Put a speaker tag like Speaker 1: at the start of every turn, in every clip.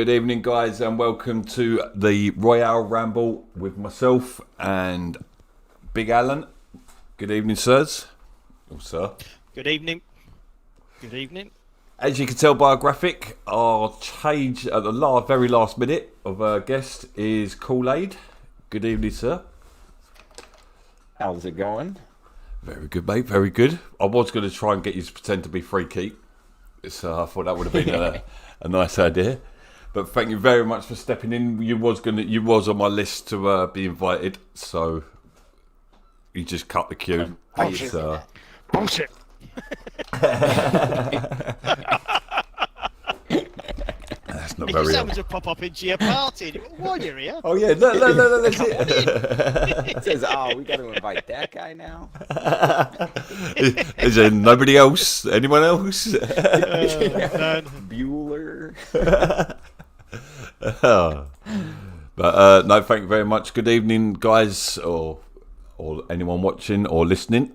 Speaker 1: Good evening, guys, and welcome to the Royale Ramble with myself and Big Alan. Good evening, sirs. Oh, sir.
Speaker 2: Good evening. Good evening.
Speaker 1: As you can tell by our graphic, our change at the very last minute of our guest is Koolaid. Good evening, sir.
Speaker 3: How's it going?
Speaker 1: Very good, mate. Very good. I was going to try and get you to pretend to be free keep, so I thought that would have been a nice idea. But thank you very much for stepping in. You was on my list to be invited, so you just cut the queue.
Speaker 2: Bullshit.
Speaker 1: That's not
Speaker 2: It
Speaker 1: very.
Speaker 2: just happened to pop up into your party. While you're here.
Speaker 1: Oh yeah, no, that's it.
Speaker 3: It says, "Oh, we got to invite that guy now."
Speaker 1: Is there nobody else? Anyone else?
Speaker 3: Bueller.
Speaker 1: But no, thank you very much. Good evening, guys, or anyone watching or listening.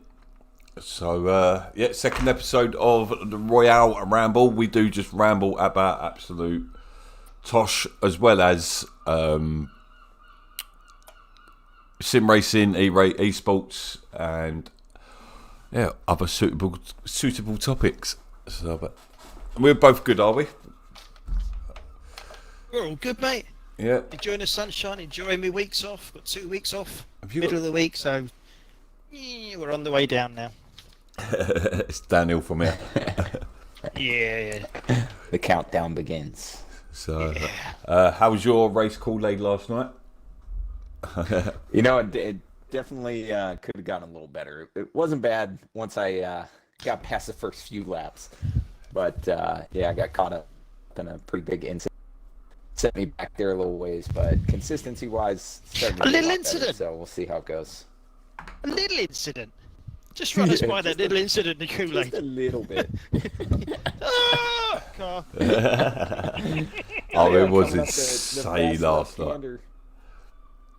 Speaker 1: So second episode of the Royale Ramble. We do just ramble about absolute tosh, as well as sim racing, esports, and other suitable topics. So, but we're both good, are we?
Speaker 2: We're all good, mate.
Speaker 1: Yeah.
Speaker 2: Enjoying the sunshine, enjoying my weeks off. Got 2 weeks off.
Speaker 1: Have you
Speaker 2: Middle of the week, so we're on the way down now.
Speaker 1: It's downhill from here.
Speaker 2: Yeah.
Speaker 3: The countdown begins.
Speaker 1: So, how was your race Koolaid last night?
Speaker 3: It definitely could have gotten a little better. It wasn't bad once I got past the first few laps, but I got caught up in a pretty big incident. Sent me back there a little ways, but consistency-wise,
Speaker 2: A little incident.
Speaker 3: So we'll see how it goes.
Speaker 2: A little incident. Just run us by that little incident in the Kool-Aid.
Speaker 3: Just a little bit.
Speaker 2: Car.
Speaker 1: It was insane last night.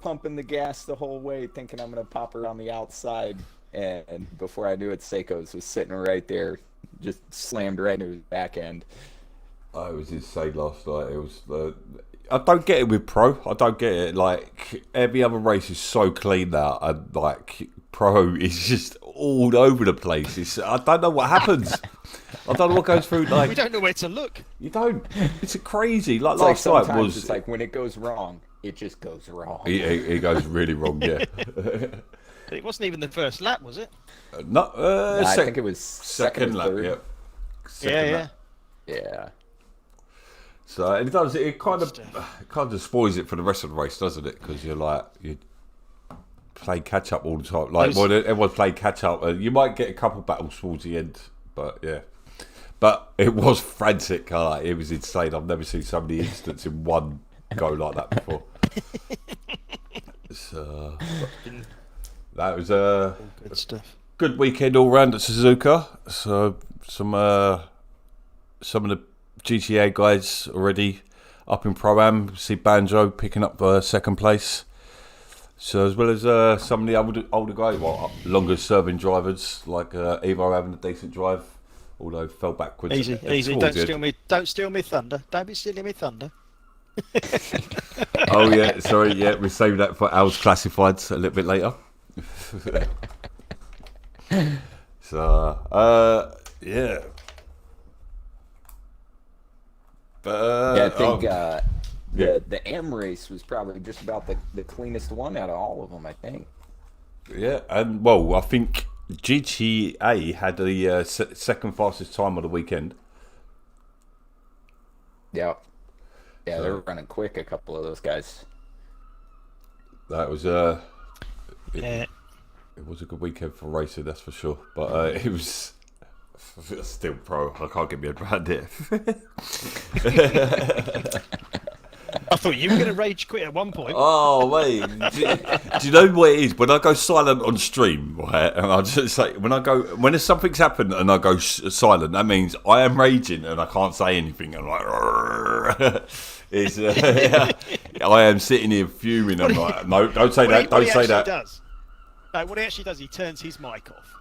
Speaker 3: Pumping the gas the whole way, thinking I'm going to pop her on the outside. And before I knew it, Seiko's was sitting right there, just slammed right into his back end.
Speaker 1: Oh, it was insane last night. It was. I don't get it with pro. I don't get it. Like every other race is so clean now, and like pro is just all over the place. I don't know what happens. I don't know what goes through. Like
Speaker 2: We don't know where to look.
Speaker 1: you don't. It's crazy. Like
Speaker 3: It's
Speaker 1: last
Speaker 3: like
Speaker 1: night was.
Speaker 3: it's like when it goes wrong, it just goes wrong.
Speaker 1: It goes really wrong. Yeah.
Speaker 2: It wasn't even the first lap, was it?
Speaker 1: No,
Speaker 3: I think it was
Speaker 1: second
Speaker 3: or
Speaker 1: lap.
Speaker 3: third.
Speaker 1: Yeah. Second
Speaker 2: Yeah.
Speaker 1: lap.
Speaker 3: Yeah.
Speaker 1: So it does. It kind of spoils it for the rest of the race, doesn't it? Because you play catch up all the time. Like everyone's playing catch up. You might get a couple battles towards the end, but yeah. But it was frantic. It was insane. I've never seen so many incidents in one go like that before. So that was a
Speaker 2: Good stuff.
Speaker 1: good weekend all round at Suzuka. So some of the GTA guys already up in Pro-Am. See Banjo picking up second place. So as well as some of the older guys, longer serving drivers like Evo having a decent drive, although fell backwards.
Speaker 2: Easy. Don't steal me thunder. Don't be stealing me thunder.
Speaker 1: Oh yeah, sorry, yeah, we saved that for Al's classifieds a little bit later. So yeah.
Speaker 3: I think the M race was probably just about the cleanest one out of all of them, I think.
Speaker 1: Yeah, and well, I think GTA had the second fastest time of the weekend.
Speaker 3: Yeah. Yeah, they were running quick, a couple of those guys.
Speaker 1: That was it was a good weekend for racing, that's for sure. But it was still pro. I can't get me around it.
Speaker 2: I thought you were going to rage quit at one point.
Speaker 1: Oh wait, do you know what it is? When I go silent on stream, right, and I just say when something's happened and I go silent, that means I am raging and I can't say anything. I'm like, it's, I am sitting here fuming. I'm like, no, don't say that. Don't say that.
Speaker 2: No, what he actually does, he turns his mic off,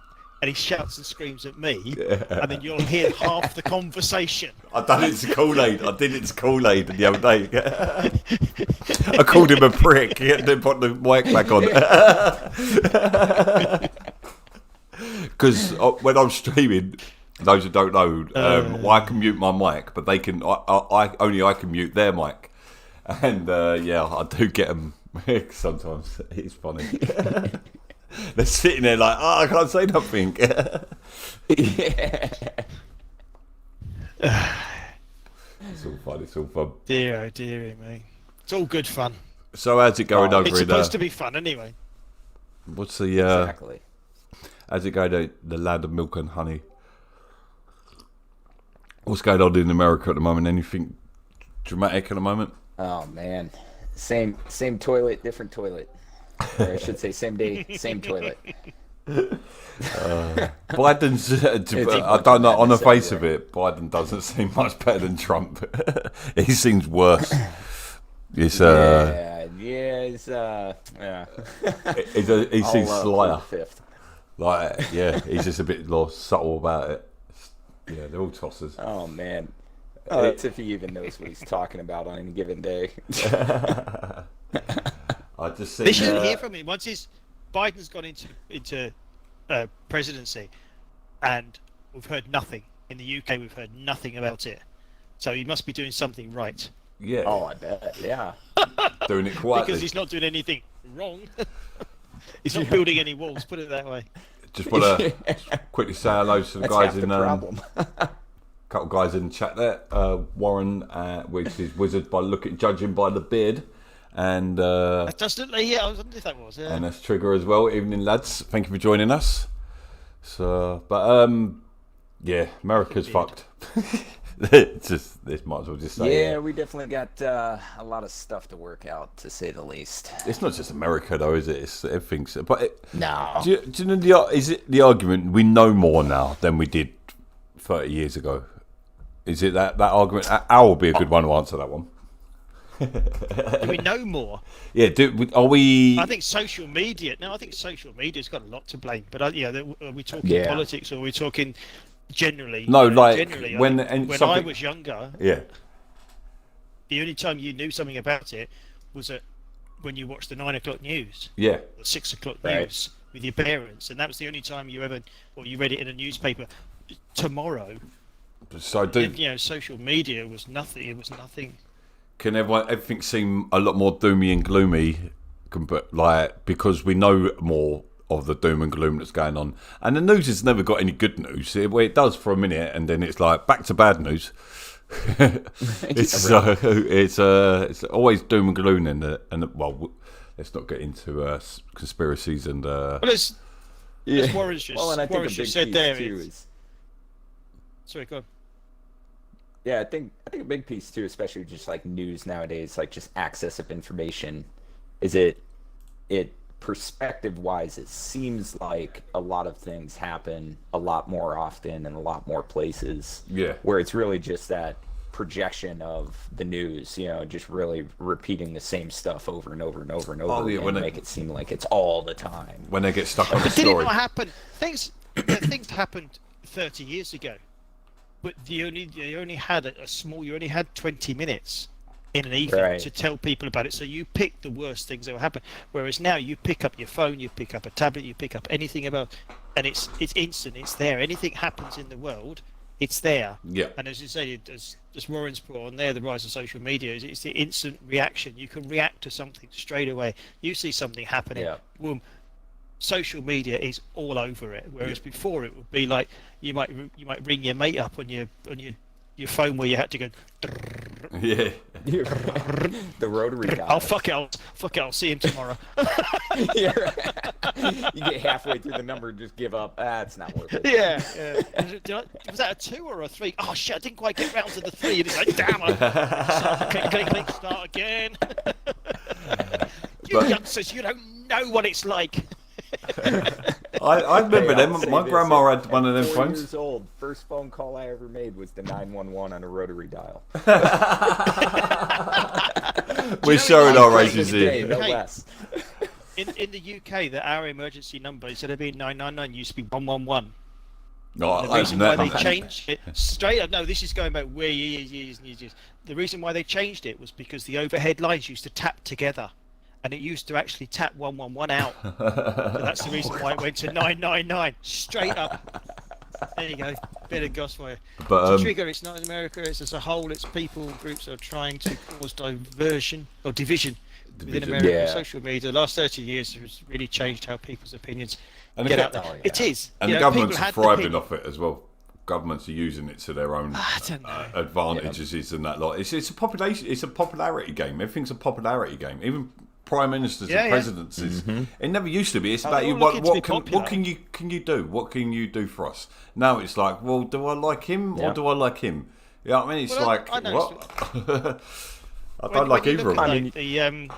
Speaker 2: and he shouts and screams at me, and then you'll hear half the conversation.
Speaker 1: I done it to Koolaid. I did it to Koolaid the other day. I called him a prick and then put the mic back on. Because when I'm streaming, those who don't know, I can mute my mic, but they can. I can mute their mic, and I do get them sometimes. It's funny. They're sitting there like, I can't say nothing. It's all fun. It's all fun.
Speaker 2: Dear, oh dear me. It's all good fun.
Speaker 1: So how's it going over
Speaker 2: It's
Speaker 1: in?
Speaker 2: supposed to be fun anyway.
Speaker 1: What's the
Speaker 3: Exactly.
Speaker 1: how's it going to the land of milk and honey? What's going on in America at the moment? Anything dramatic at the moment?
Speaker 3: Oh man, same toilet, different toilet. Or I should say, same day, same toilet.
Speaker 1: Biden's. I don't know. On the face of it, Biden doesn't seem much better than Trump. He seems worse. It's
Speaker 3: Yeah.
Speaker 1: he seems slyer.
Speaker 3: Fifth.
Speaker 1: Like he's just a bit more subtle about it. Yeah, they're all tossers.
Speaker 3: Oh man. Oh, that's if he even knows what he's talking about on any given day.
Speaker 1: I just
Speaker 2: They shouldn't hear from him once Biden's gone into presidency, and we've heard nothing in the UK. We've heard nothing about it, so he must be doing something right.
Speaker 1: Yeah.
Speaker 3: Oh, I bet. Yeah.
Speaker 1: Doing it quietly.
Speaker 2: Because he's not doing anything wrong. He's not building any walls. Put it that way.
Speaker 1: Just want to quickly say hello to the
Speaker 3: That's
Speaker 1: guys
Speaker 3: half
Speaker 1: in
Speaker 3: the problem.
Speaker 1: couple of guys in the chat there. Warren, which is Wizard by judging by the beard, and
Speaker 2: That doesn't. Yeah, I was wondering if that was. Yeah.
Speaker 1: and that's Trigger as well. Evening, lads. Thank you for joining us. So, but America's fucked. This might as well just say.
Speaker 3: Yeah, we definitely got a lot of stuff to work out, to say the least.
Speaker 1: It's not just America though, is it? It's everything's. But
Speaker 3: No.
Speaker 1: do you know is it the argument we know more now than we did 30 years ago? Is it that argument? Al will be a good one to answer that one.
Speaker 2: Do we know more?
Speaker 1: Yeah, are we?
Speaker 2: I think social media. No, I think social media's got a lot to blame. But are we talking
Speaker 3: Yeah.
Speaker 2: politics, or are we talking generally?
Speaker 1: No, like,
Speaker 2: generally,
Speaker 1: when-
Speaker 2: I
Speaker 1: and
Speaker 2: think when I
Speaker 1: something-
Speaker 2: was younger,
Speaker 1: Yeah,
Speaker 2: the only time you knew something about it was when you watched the 9 o'clock news,
Speaker 1: yeah,
Speaker 2: the 6 o'clock
Speaker 3: Right.
Speaker 2: news with your parents, and that was the only time you ever, or you read it in a newspaper. Tomorrow,
Speaker 1: so
Speaker 2: social media was nothing. It was nothing.
Speaker 1: can everything seem a lot more doomy and gloomy, because we know more of the doom and gloom that's going on, and the news has never got any good news. It does for a minute, and then it's like back to bad news. It's always doom and gloom, and let's not get into conspiracies and.
Speaker 2: Well, as Warren's just,
Speaker 3: Well, and I think a
Speaker 2: Warren's
Speaker 3: big
Speaker 2: just said
Speaker 3: piece
Speaker 2: there.
Speaker 3: too is.
Speaker 2: Sorry, go on.
Speaker 3: Yeah, I think a big piece too, especially just like news nowadays, like just access of information, is it perspective wise, it seems like a lot of things happen a lot more often in a lot more places.
Speaker 1: Yeah.
Speaker 3: Where it's really just that projection of the news, just really repeating the same stuff over and over and over and over again,
Speaker 1: when
Speaker 3: make it seem like it's all the time.
Speaker 1: When they get stuck on the
Speaker 2: But did it
Speaker 1: story.
Speaker 2: not happen? Things happened 30 years ago, but you only had you only had 20 minutes in an evening
Speaker 3: Right.
Speaker 2: to tell people about it. So you picked the worst things that will happen. Whereas now you pick up your phone, you pick up a tablet, you pick up anything and it's instant. It's there. Anything happens in the world, it's there.
Speaker 1: Yeah.
Speaker 2: And as you say, as Warren's put on there, the rise of social media it's the instant reaction. You can react to something straight away. You see something happening,
Speaker 3: Yeah.
Speaker 2: boom. Social media is all over it. Whereas before it would be like you might ring your mate up on your phone where you had to go.
Speaker 1: Yeah.
Speaker 3: The rotary dial.
Speaker 2: Oh fuck it! I'll see him tomorrow.
Speaker 3: Yeah, right. You get halfway through the number and just give up. It's not worth it.
Speaker 2: Yeah. Was that a 2 or a 3? Oh shit! I didn't quite get round to the 3. And it's like, damn it! Click, start again. You youngsters, you don't know what it's like.
Speaker 1: I remember
Speaker 3: Hey,
Speaker 1: them.
Speaker 3: I'll say
Speaker 1: My
Speaker 3: this,
Speaker 1: grandma had one of them
Speaker 3: 4
Speaker 1: phones.
Speaker 3: years old. First phone call I ever made was the 911 on a rotary dial.
Speaker 1: We're showing our ages
Speaker 3: Day,
Speaker 1: here.
Speaker 3: no
Speaker 2: Hey.
Speaker 3: less.
Speaker 2: in the UK, our emergency number, instead of being 999, used to be 111.
Speaker 1: No,
Speaker 2: The reason why they changed it straight up, no, this is going back way years and years. The reason why they changed it was because the overhead lines used to tap together, and it used to actually tap 111 out. So that's the reason why it went to 999 straight up. There you go, bit of gospel for you.
Speaker 1: But
Speaker 2: It's a trigger. It's not in America. It's as a whole. It's people groups are trying to cause diversion or division within American social media. The last 30 years has really changed how people's opinions get out there.
Speaker 3: Oh, yeah.
Speaker 2: It is,
Speaker 1: and the governments are thriving off it as well. Governments are using it to their own advantages and that lot. It's a population. It's a popularity game. Everything's a popularity game. Even prime ministers and presidencies. It never used to be. It's about you. What can you do? What can you do for us? Now it's like, well, do I like him or do I like him? You know what I mean? It's what? I don't like either of them.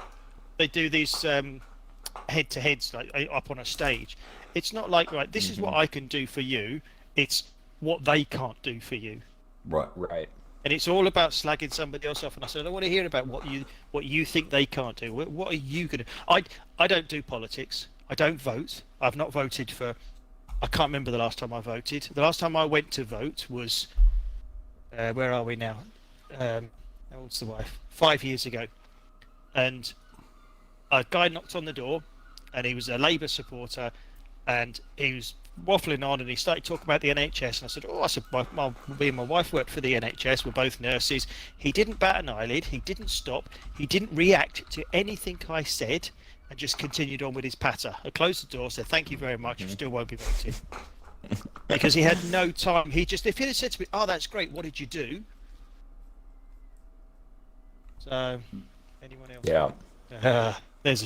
Speaker 2: They do these head-to-heads like up on a stage. It's not like, right, this is what I can do for you. It's what they can't do for you.
Speaker 3: Right.
Speaker 2: And it's all about slagging somebody else off. And I said, I don't want to hear about what you think they can't do. What are you going to... I don't do politics. I don't vote. I've not voted for... I can't remember the last time I voted. The last time I went to vote was... where are we now? How old's the wife? 5 years ago. And a guy knocked on the door, and he was a Labour supporter, and he was waffling on, and he started talking about the NHS, and I said, me and my wife worked for the NHS, we're both nurses. He didn't bat an eyelid, he didn't stop, he didn't react to anything I said, and just continued on with his patter. I closed the door, said thank you very much, still won't be voted. Because he had no time. If he had said to me, oh, that's great, what did you do? So, anyone else?
Speaker 3: Yeah.
Speaker 2: There's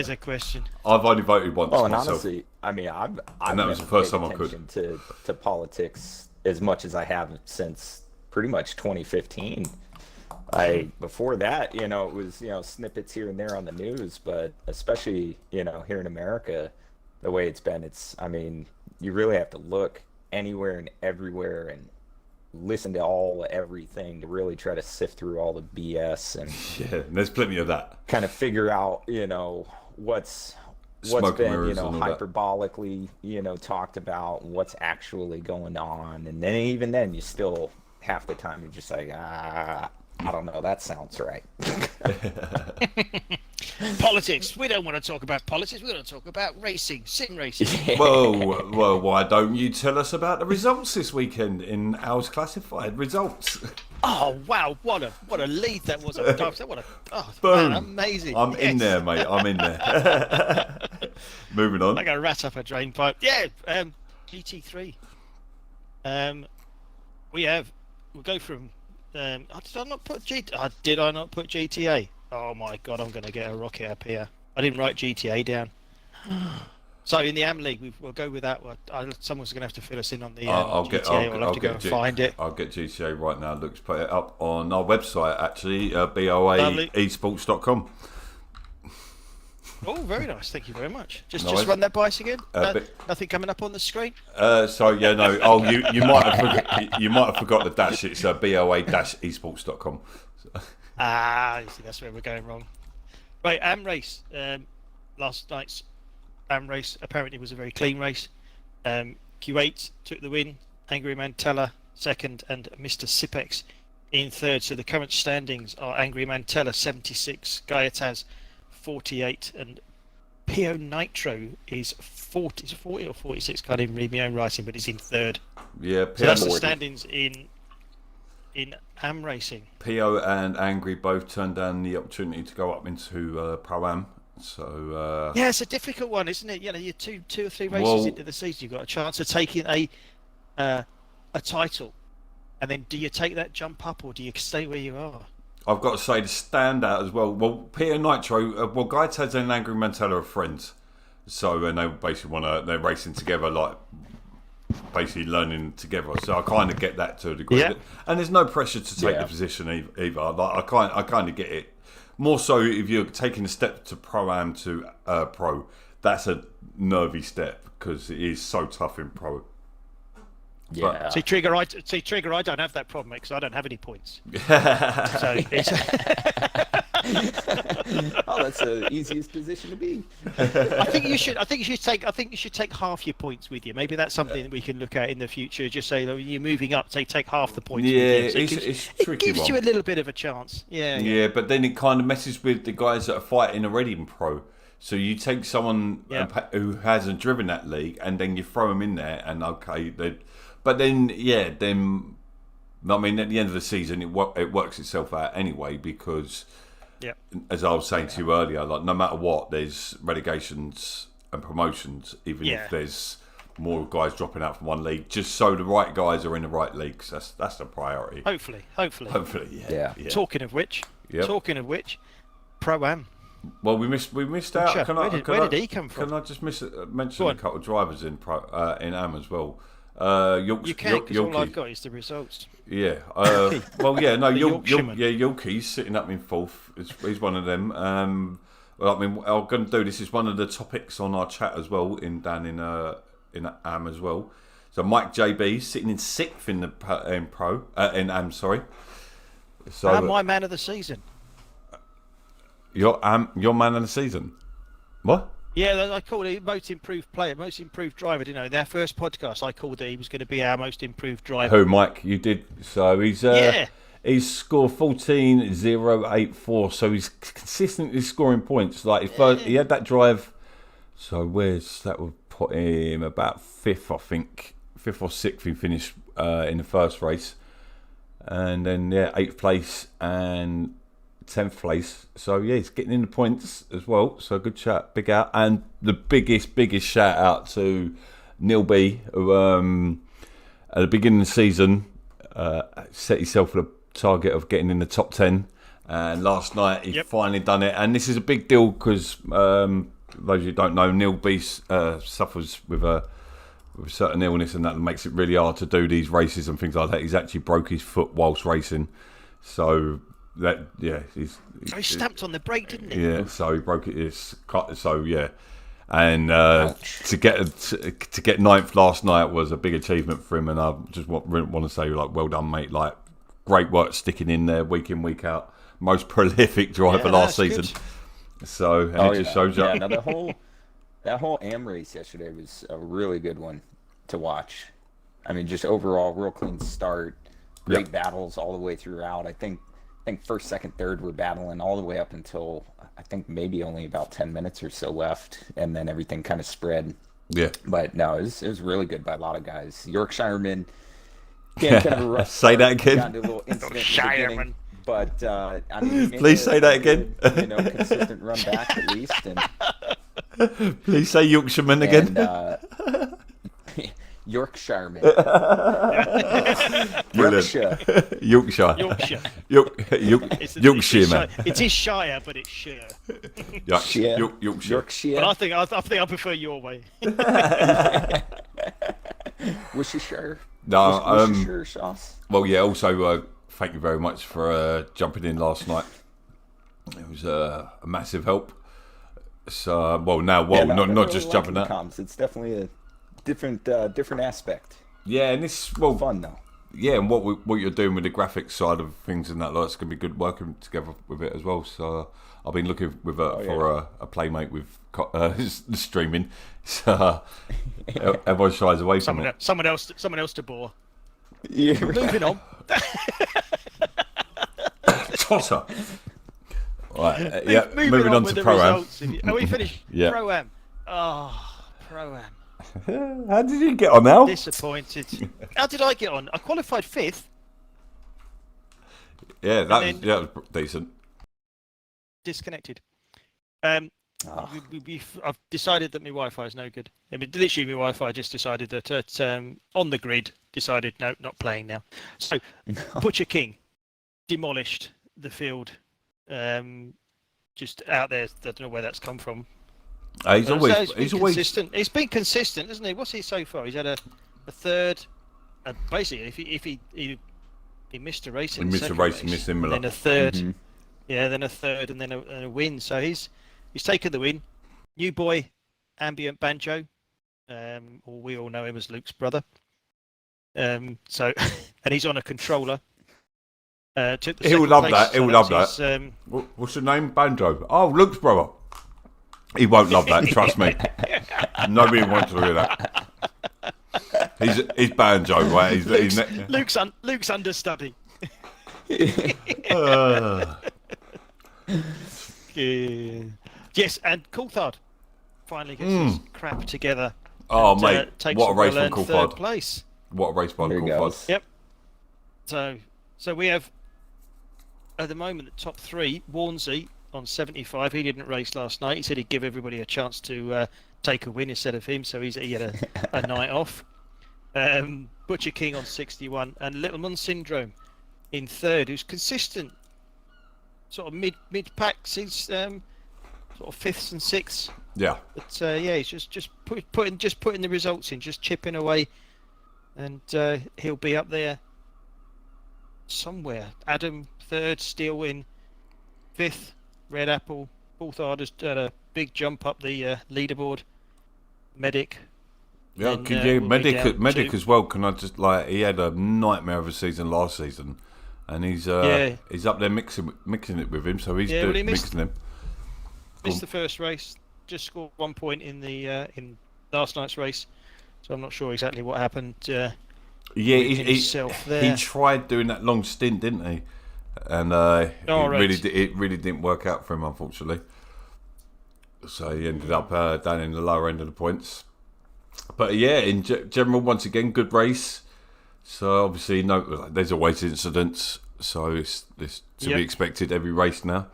Speaker 2: a question.
Speaker 1: I've only voted once
Speaker 3: and
Speaker 1: myself.
Speaker 3: honestly, I mean, I've
Speaker 1: that was the first time I could.
Speaker 3: to politics as much as I have since pretty much 2015. Before that, it was snippets here and there on the news, but especially here in America, the way it's been, you really have to look anywhere and everywhere and listen to everything to really try to sift through all the BS and
Speaker 1: there's plenty of that.
Speaker 3: Kind of figure out what's been hyperbolically talked about, what's actually going on, and then even then you still half the time you're just like I don't know, that sounds right.
Speaker 2: Politics. We don't want to talk about politics. We want to talk about racing, sim racing.
Speaker 1: Well, why don't you tell us about the results this weekend in Al's classified results?
Speaker 2: Oh wow! What a lead that was!
Speaker 1: Boom!
Speaker 2: Man, amazing.
Speaker 1: I'm in there, mate. I'm in there. Moving on.
Speaker 2: Like a rat up a drain pipe. Yeah. GT3. We'll go from. Did I not put GTA? Oh my god, I'm going to get a rocket up here. I didn't write GTA down. So in the Am League, we'll go with that. Someone's going to have to fill us in on the GTA. I'll have to go and find it.
Speaker 1: I'll get GTA right now. Luke's put it up on our website, actually, BoA esports.com.
Speaker 2: Oh, very nice. Thank you very much. Just run that by us again. Nothing coming up on the screen.
Speaker 1: So yeah, no. Oh, you might have forgot the dash. It's BoA-esports.com.
Speaker 2: You see, that's where we're going wrong. Right, Am race. Last night's Am race apparently was a very clean race. Q8 took the win. Angry Mantella second, and Mr. Sipex in third. So the current standings are Angry Mantella 76, Gaiataz 48, and Pio Nitro is 40. Is it 40 or 46? Can't even read my own writing, but he's in third.
Speaker 1: Yeah,
Speaker 2: so that's the standings in Am racing.
Speaker 1: Pio and Angry both turned down the opportunity to go up into Pro-Am. So
Speaker 2: yeah, it's a difficult one, isn't it? You're two or three races into the season, you've got a chance of taking a title, and then do you take that jump up or do you stay where you are?
Speaker 1: I've got to say the standout as well. Well, Peter Nitro, Gaitaz and Angry Mantella are friends, so and they basically they're racing together, like basically learning together. So I kind of get that to a degree.
Speaker 2: Yeah.
Speaker 1: And there's no pressure to take the position either. Like I kind of get it. More so if you're taking a step to Pro-Am to Pro, that's a nervy step because it is so tough in Pro.
Speaker 3: Yeah.
Speaker 2: See, Trigger, I don't have that problem because I don't have any points. So it's
Speaker 3: Oh, that's the easiest position to be.
Speaker 2: I think you should. I think you should take half your points with you. Maybe that's something that we can look at in the future. Just say, look, you're moving up, take half the points
Speaker 1: Yeah,
Speaker 2: with you. So
Speaker 1: it's
Speaker 2: it
Speaker 1: tricky
Speaker 2: gives
Speaker 1: one.
Speaker 2: you a little bit of a chance.
Speaker 1: Yeah, but then it kind of messes with the guys that are fighting already in pro. So you take someone who hasn't driven that league, and then you throw them in there, and but then I mean, at the end of the season, it works itself out anyway, because as I was saying to you earlier, like no matter what, there's relegations and promotions, even if there's more guys dropping out from one league, just so the right guys are in the right leagues. That's the priority.
Speaker 2: Hopefully.
Speaker 1: Yeah.
Speaker 2: Talking of which, Pro-Am.
Speaker 1: Well, we missed out.
Speaker 2: Where did he come from?
Speaker 1: Can I just mention a couple of drivers in Am as well?
Speaker 2: You can, because all I've got is the results.
Speaker 1: Yeah. Well, yeah. No,
Speaker 2: Yorkshireman.
Speaker 1: Yorkie's sitting up in fourth. He's one of them. Well, I mean, I'm going to do this. Is one of the topics on our chat as well down in Am as well. So Mike JB sitting in sixth in in Am. Sorry. So
Speaker 2: my man of the season.
Speaker 1: Your man of the season. What?
Speaker 2: Yeah, I called it most improved player, most improved driver. You know, their first podcast, I called it he was going to be our most improved driver.
Speaker 1: Who, Mike? You did. So he's scored 14.084. So he's consistently scoring points. Like he had that drive. So that would put him about fifth, I think, fifth or sixth. He finished in the first race, and then eighth place and 10th place. So yeah, he's getting in the points as well. So good chat, big out. And the biggest shout out to Neil B, who at the beginning of the season set himself a target of getting in the top 10, and last night he finally done it. And this is a big deal because those who don't know, Neil B suffers with a certain illness, and that makes it really hard to do these races and things like that. He's actually broke his foot whilst racing, so he
Speaker 2: stamped on the brake, didn't he?
Speaker 1: Yeah, so he broke it. And to get ninth last night was a big achievement for him, and I just want to say, like, well done, mate. Like, great work sticking in there week in, week out. Most prolific driver last season. Good. So it just shows up.
Speaker 3: Yeah, now that whole Am race yesterday was a really good one to watch. I mean, just overall, real clean start, great battles all the way throughout. I think first, second, third were battling all the way up until I think maybe only about 10 minutes or so left, and then everything kind of spread. Yeah. But no, it was really good by a lot of guys. Yorkshireman, kind of a rough
Speaker 1: say that again.
Speaker 3: Got into a little incident
Speaker 2: Yorkshireman.
Speaker 3: But I mean,
Speaker 1: please say that again.
Speaker 3: Consistent run back at least. And
Speaker 1: please say Yorkshireman again.
Speaker 3: Yorkshireman.
Speaker 1: Yorkshire.
Speaker 2: Yorkshire. It is Shire, but it's Shire.
Speaker 1: Yorkshire.
Speaker 2: But I think I prefer your way.
Speaker 3: Worcestershire.
Speaker 1: No,
Speaker 3: Worcestershire sauce.
Speaker 1: Well, yeah. Also, thank you very much for jumping in last night. It was a massive help. So, not
Speaker 3: really
Speaker 1: just jumping out.
Speaker 3: Comms. It's definitely a different aspect.
Speaker 1: Yeah, and it's
Speaker 3: fun though.
Speaker 1: Yeah, and what you're doing with the graphics side of things and that, it's going to be good working together with it as well. So I've been looking for a playmate with streaming. So everyone shies away from it.
Speaker 2: Someone else to BoA.
Speaker 3: Yeah.
Speaker 2: Moving on.
Speaker 1: Tosser. Right,
Speaker 2: moving on
Speaker 1: to
Speaker 2: with
Speaker 1: Pro-Am.
Speaker 2: Are we finished?
Speaker 1: Yeah.
Speaker 2: Pro-Am. Oh, Pro-Am.
Speaker 1: How did you get on now?
Speaker 2: Disappointed. How did I get on? I qualified 5th.
Speaker 1: Yeah, that was decent.
Speaker 2: Disconnected. I've decided that my Wi-Fi is no good. I mean, literally, my Wi-Fi just decided that on the grid decided no, not playing now. So Butcher King demolished the field. Just out there, I don't know where that's come from.
Speaker 1: He's always
Speaker 2: consistent. He's been consistent, hasn't he? What's he so far? He's had a third. Basically, if he missed a race, he missed
Speaker 1: Imola.
Speaker 2: Then a third, then a third, and then a win. So he's taken the win. New boy, ambient banjo, or we all know him as Luke's brother. And he's on a controller. Took the
Speaker 1: He would
Speaker 2: second
Speaker 1: love
Speaker 2: place,
Speaker 1: that. He
Speaker 2: so
Speaker 1: would love
Speaker 2: that's
Speaker 1: that.
Speaker 2: his,
Speaker 1: What's your name? Banjo. Oh, Luke's brother. He won't love that. Trust me. Nobody wants to hear that. He's Banjo, right?
Speaker 2: Luke's understudy. Yes, and Coulthard finally gets his crap together.
Speaker 1: Oh,
Speaker 2: and,
Speaker 1: mate,
Speaker 2: takes
Speaker 1: what a race
Speaker 2: well-earned
Speaker 1: from
Speaker 2: third
Speaker 1: Coulthard.
Speaker 2: place.
Speaker 1: What a race by
Speaker 3: There he
Speaker 1: Coulthard.
Speaker 3: goes.
Speaker 2: Yep. So we have at the moment the top three. Warnsey on 75. He didn't race last night. He said he'd give everybody a chance to take a win instead of him. So he had a night off. Butcher King on 61 and Littleman Syndrome in third, who's consistent, sort of mid packs. He's sort of fifths and sixths.
Speaker 1: Yeah.
Speaker 2: But yeah, he's just putting the results in, just chipping away, and he'll be up there somewhere. Adam third, Steele in fifth. Red Apple. Coulthard has done a big jump up the leaderboard. Medic.
Speaker 1: Yeah,
Speaker 2: Then,
Speaker 1: Medic as well. Can I just he had a nightmare of a season last season, and he's up there mixing it with him, so he's mixing him.
Speaker 2: Missed the first race. Just scored 1 point in the in last night's race, so I'm not sure exactly what happened.
Speaker 1: He tried doing that long stint, didn't he? And it really didn't work out for him, unfortunately. So he ended up down in the lower end of the points. But yeah, in general, once again, good race. So obviously, there's always incidents. So it's to be expected every race now.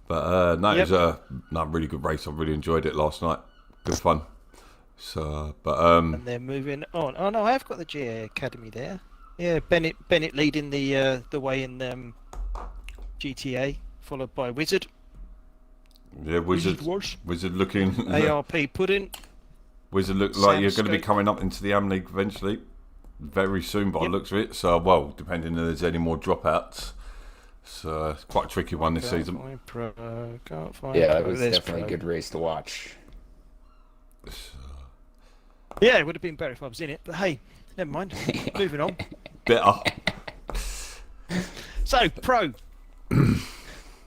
Speaker 1: But it was a really good race. I really enjoyed it last night. Good fun. So, but
Speaker 2: and they're moving on. Oh no, I have got the GA Academy there. Yeah, Bennett leading the way in GTA, followed by Wizard.
Speaker 1: Yeah, Wizard looking.
Speaker 2: ARP Pudding.
Speaker 1: Wizard look like you're going to be coming up into the Am League eventually, very soon by the looks of it. So, well, depending if there's any more dropouts. So it's quite a tricky one this season.
Speaker 3: Yeah, it was definitely a good race to watch.
Speaker 2: Yeah, it would have been better if I was in it, but hey, never mind. Moving on.
Speaker 1: Better.
Speaker 2: So, Pro.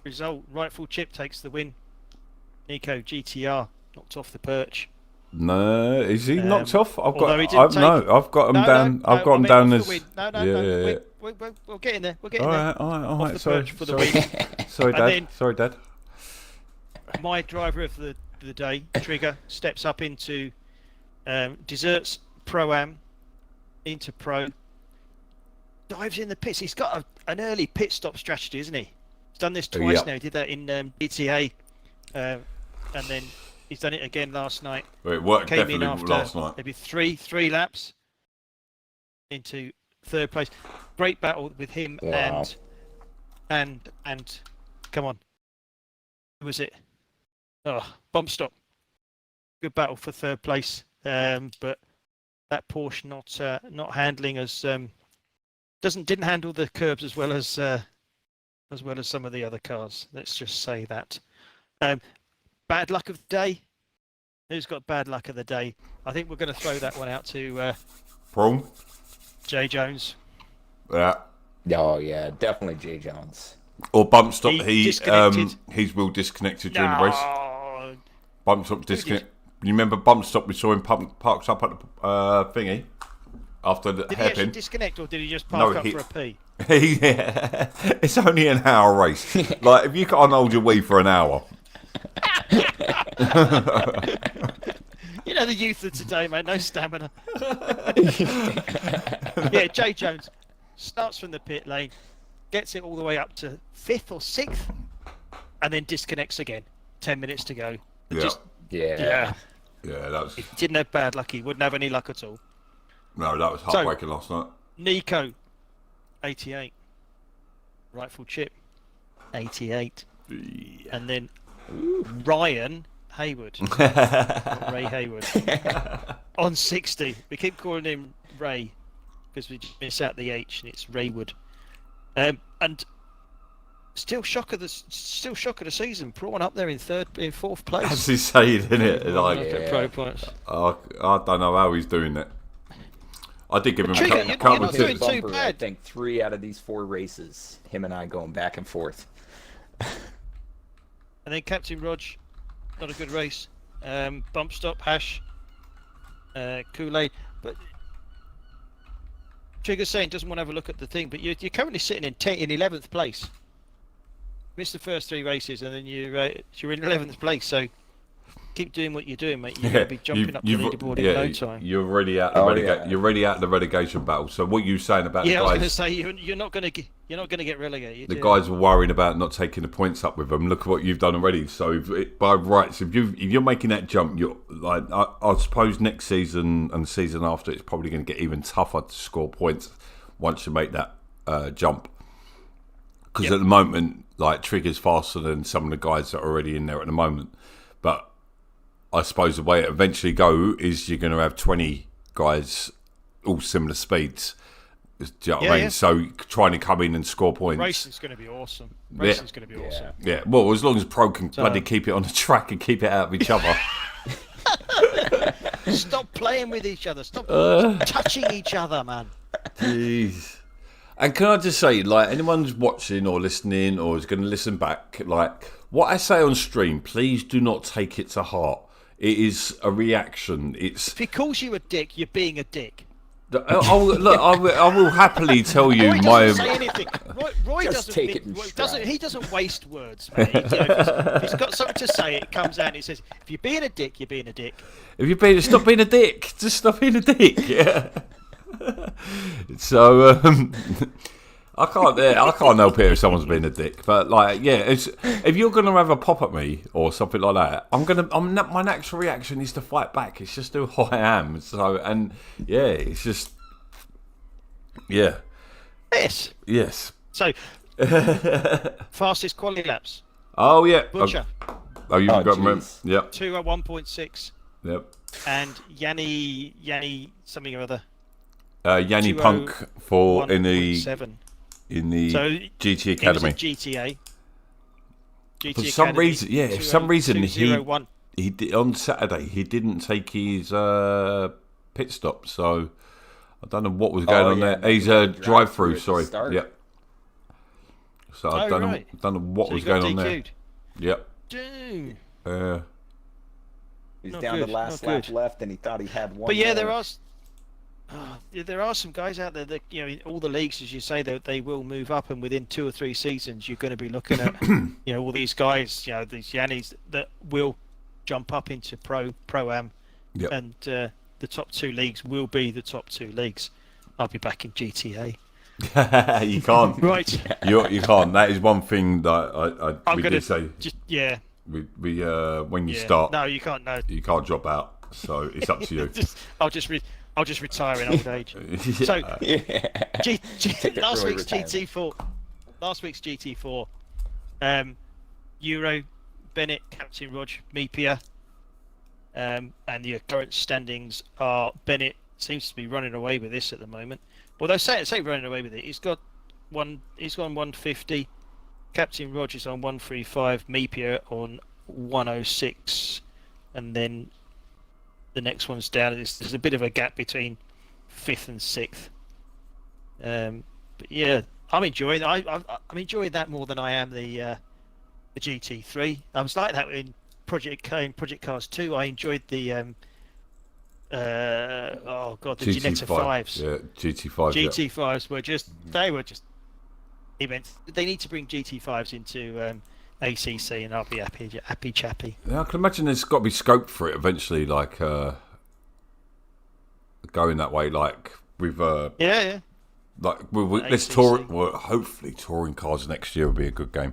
Speaker 2: Result, Rightful Chip takes the win. Nico GTR knocked off the perch.
Speaker 1: No, is he knocked off? I've got him down as.
Speaker 2: We'll get in there. We'll get in
Speaker 1: there. All right. Sorry,
Speaker 2: for the week.
Speaker 1: Sorry, Dad.
Speaker 2: My driver of the day, Trigger, steps up into Desserts Pro-Am, into Pro. Dives in the pits. He's got an early pit stop strategy, isn't he? He's done this twice now. He did that in GTA, and then he's done it again last night.
Speaker 1: Well, it worked
Speaker 2: Came in
Speaker 1: definitely
Speaker 2: after
Speaker 1: last night.
Speaker 2: maybe three laps into third place. Great battle with him and come on, who was it? Oh, Bump Stop. Good battle for third place, but that Porsche not handling as didn't handle the curbs as well as some of the other cars. Let's just say that. Bad luck of the day. Who's got bad luck of the day? I think we're going to throw that one out to
Speaker 1: Prom.
Speaker 2: Jay Jones.
Speaker 1: Yeah.
Speaker 3: Oh yeah, definitely Jay Jones.
Speaker 1: Or Bump Stop. His wheel disconnected during the race. Bump Stop disconnect. You remember Bump Stop? We saw him parked up at the thingy after the hairpin.
Speaker 2: Did he actually disconnect, or did he just park up for a pee?
Speaker 1: Yeah. It's only an hour race. Like if you can't hold your wheel for an hour.
Speaker 2: You know the youth of today, mate. No stamina. Yeah, Jay Jones starts from the pit lane, gets it all the way up to 5th or 6th, and then disconnects again. 10 minutes to go.
Speaker 1: Yeah, that was.
Speaker 2: He didn't have bad luck. He wouldn't have any luck at all.
Speaker 1: No, that was heartbreaking last night.
Speaker 2: Nico, 88. Rightful Chip, 88. Yeah. And then Ryan Hayward, not Ray Hayward, on 60. We keep calling him Ray because we just miss out the H, and it's Raywood. And still shock of the season. Prawn up there in 4th place.
Speaker 1: As he's saying, isn't it?
Speaker 2: Pro points.
Speaker 1: I don't know how he's doing it. I did give him
Speaker 2: Trigger,
Speaker 1: a
Speaker 2: you're
Speaker 1: couple
Speaker 2: not
Speaker 1: of
Speaker 2: doing
Speaker 1: tips.
Speaker 2: too
Speaker 3: Bumper, I
Speaker 2: bad.
Speaker 3: think 3 out of these 4 races, him and I going back and forth.
Speaker 2: And then Captain Rog, not a good race. Bump stop, Hash, Koolaid. But Trigger's saying doesn't want to have a look at the thing, but you're currently sitting in 11th place. Missed the first 3 races, and then you're in 11th place. So keep doing what you're doing, mate. You're going to be jumping up the leaderboard in no time.
Speaker 1: You're already out. You're already out of the relegation battle. So what you saying about the
Speaker 2: Yeah,
Speaker 1: guys?
Speaker 2: I was going to say you're not going to get relegated.
Speaker 1: The guys were worrying about not taking the points up with them. Look at what you've done already. So by rights, if you're making that jump, you're like I suppose next season and the season after, it's probably going to get even tougher to score points once you make that jump. Because at the moment, like Trigger's faster than some of the guys that are already in there at the moment. But I suppose the way it eventually go is you're going to have 20 guys all similar speeds. Do you know what I mean? So trying to come in and score points.
Speaker 2: Racing's going to be awesome. Racing's going to be awesome.
Speaker 1: Yeah, well, as long as Pro can bloody keep it on the track and keep it out of each other.
Speaker 2: Stop playing with each other. Stop touching each other, man.
Speaker 1: Jeez. And can I just say, like, anyone who's watching or listening or is going to listen back, like, what I say on stream, please do not take it to heart. It is a reaction. It's
Speaker 2: if he calls you a dick, you're being a dick.
Speaker 1: Look, I will happily tell you
Speaker 2: Roy
Speaker 1: my.
Speaker 2: doesn't say anything. Roy
Speaker 3: Just take it in
Speaker 2: he doesn't waste words, mate. If he's got something to say, it comes out and he says, "If you're being a dick, you're being a dick."
Speaker 1: If you're being, stop being a dick. Just stop being a dick. Yeah. So I can't help it if someone's being a dick. But like, yeah, if you're gonna have a pop at me or something like that, my natural reaction is to fight back. It's just who I am. So and yeah, it's just yeah. Yes.
Speaker 2: So fastest quality laps.
Speaker 1: Oh yeah.
Speaker 2: Butcher.
Speaker 1: You've got them.
Speaker 3: Geez.
Speaker 1: Yep.
Speaker 2: 2 at 1.6.
Speaker 1: Yep.
Speaker 2: And Yanni something or other.
Speaker 1: Yanni Punk for in the
Speaker 2: 1.7.
Speaker 1: GT Academy.
Speaker 2: GTA.
Speaker 1: For some reason, for some reason he did, on Saturday he didn't take his pit stop, so I don't know what was going on there. He's a drive-through, sorry. Yep. So I don't know what was going on there. Yep.
Speaker 2: Dude.
Speaker 3: He's
Speaker 2: Not
Speaker 3: down
Speaker 2: good,
Speaker 3: to last
Speaker 2: not
Speaker 3: lap
Speaker 2: good.
Speaker 3: left, and he thought he had one.
Speaker 2: But yeah,
Speaker 3: more.
Speaker 2: there are some guys out there that in all the leagues, as you say, they will move up, and within 2 or 3 seasons, you're going to be looking at all these guys, these Yannis that will jump up into pro-am,
Speaker 1: Yep.
Speaker 2: and the top 2 leagues will be the top 2 leagues. I'll be back in GTA.
Speaker 1: You can't.
Speaker 2: Right.
Speaker 1: You can't. That is one thing that
Speaker 2: I'm
Speaker 1: we
Speaker 2: going
Speaker 1: did say.
Speaker 2: Yeah.
Speaker 1: We when you start,
Speaker 2: No, you can't. No.
Speaker 1: you can't drop out. So it's up to you.
Speaker 2: I'll just retire in old age.
Speaker 1: Yeah.
Speaker 2: So
Speaker 3: Take it
Speaker 2: last
Speaker 3: early
Speaker 2: week's
Speaker 3: retirement.
Speaker 2: GT4, Euro, Bennett, Captain Rog, Mepia, and the current standings are Bennett seems to be running away with this at the moment. Although say running away with it, he's gone 150. Captain Rogers on 135, Mepia on 106, and then the next one's down. There's a bit of a gap between 5th and 6th. But yeah, I'm enjoying. I'm enjoying that more than I am the GT3. I was like that in Project Cars 2. I enjoyed the the Ginetta 5s.
Speaker 1: Yeah, GT5.
Speaker 2: GT5s were just immense. They need to bring GT5s into ACC, and I'll be happy chappy.
Speaker 1: Yeah, I can imagine there's got to be scope for it eventually, like going that way, like with
Speaker 2: Yeah.
Speaker 1: like let's
Speaker 2: ACC.
Speaker 1: tour. Well, hopefully, touring cars next year will be a good game.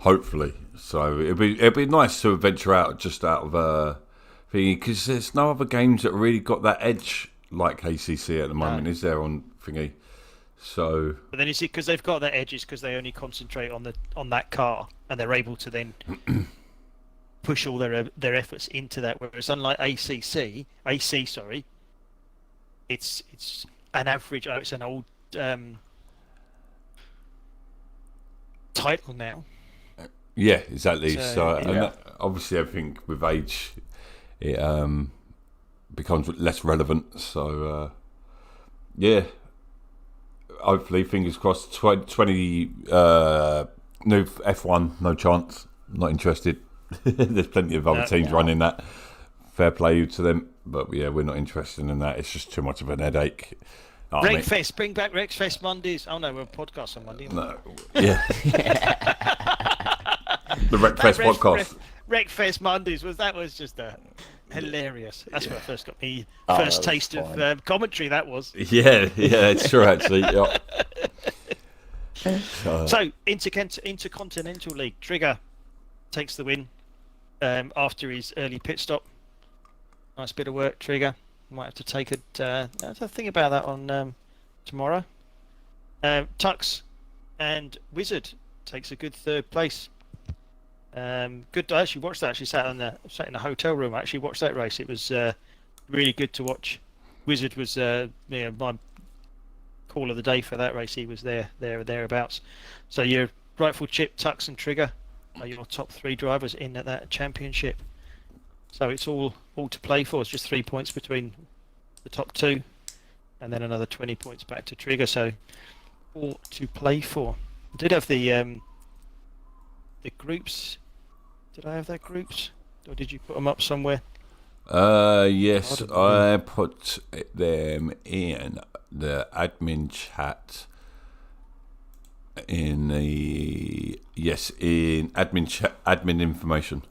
Speaker 1: Hopefully, so it'd be nice to venture out just out of thingy, because there's no other games that really got that edge like ACC at the moment, is there on thingy? So,
Speaker 2: But then you see, because they've got their edges, because they only concentrate on that car, and they're able to then push all their efforts into that. Whereas unlike AC, it's an average. It's an old title now.
Speaker 1: yeah, exactly. So,
Speaker 2: yeah.
Speaker 1: and obviously, everything with age, it becomes less relevant. So, yeah, hopefully, fingers crossed. 20 new F1, no chance. Not interested. There's plenty of other teams running that. Fair play to them, but yeah, we're not interested in that. It's just too much of an headache.
Speaker 2: Wreckfest, bring back Wreckfest Mondays. Oh no, we're a podcast on Monday.
Speaker 1: No, yeah. The Wreckfest podcast.
Speaker 2: Wreckfest Mondays was just hilarious. That's where I first got me
Speaker 3: that
Speaker 2: first
Speaker 3: was
Speaker 2: taste
Speaker 3: fun.
Speaker 2: of commentary. That was.
Speaker 1: Yeah, it's true actually. Yeah.
Speaker 2: So Intercontinental League, Trigger takes the win after his early pit stop. Nice bit of work, Trigger. Might have to take it. Have to think about that on tomorrow. Tux and Wizard takes a good third place. Good. I actually watched that. Actually sat in a hotel room. I actually watched that race. It was really good to watch. Wizard was my call of the day for that race. He was thereabouts. So your rightful chip, Tux and Trigger are your top 3 drivers in that championship. So it's all to play for. It's just 3 points between the top 2, and then another 20 points back to Trigger. So all to play for. I did have the groups. Did I have their groups, or did you put them up somewhere?
Speaker 1: Yes, I put them in the admin chat. In admin information.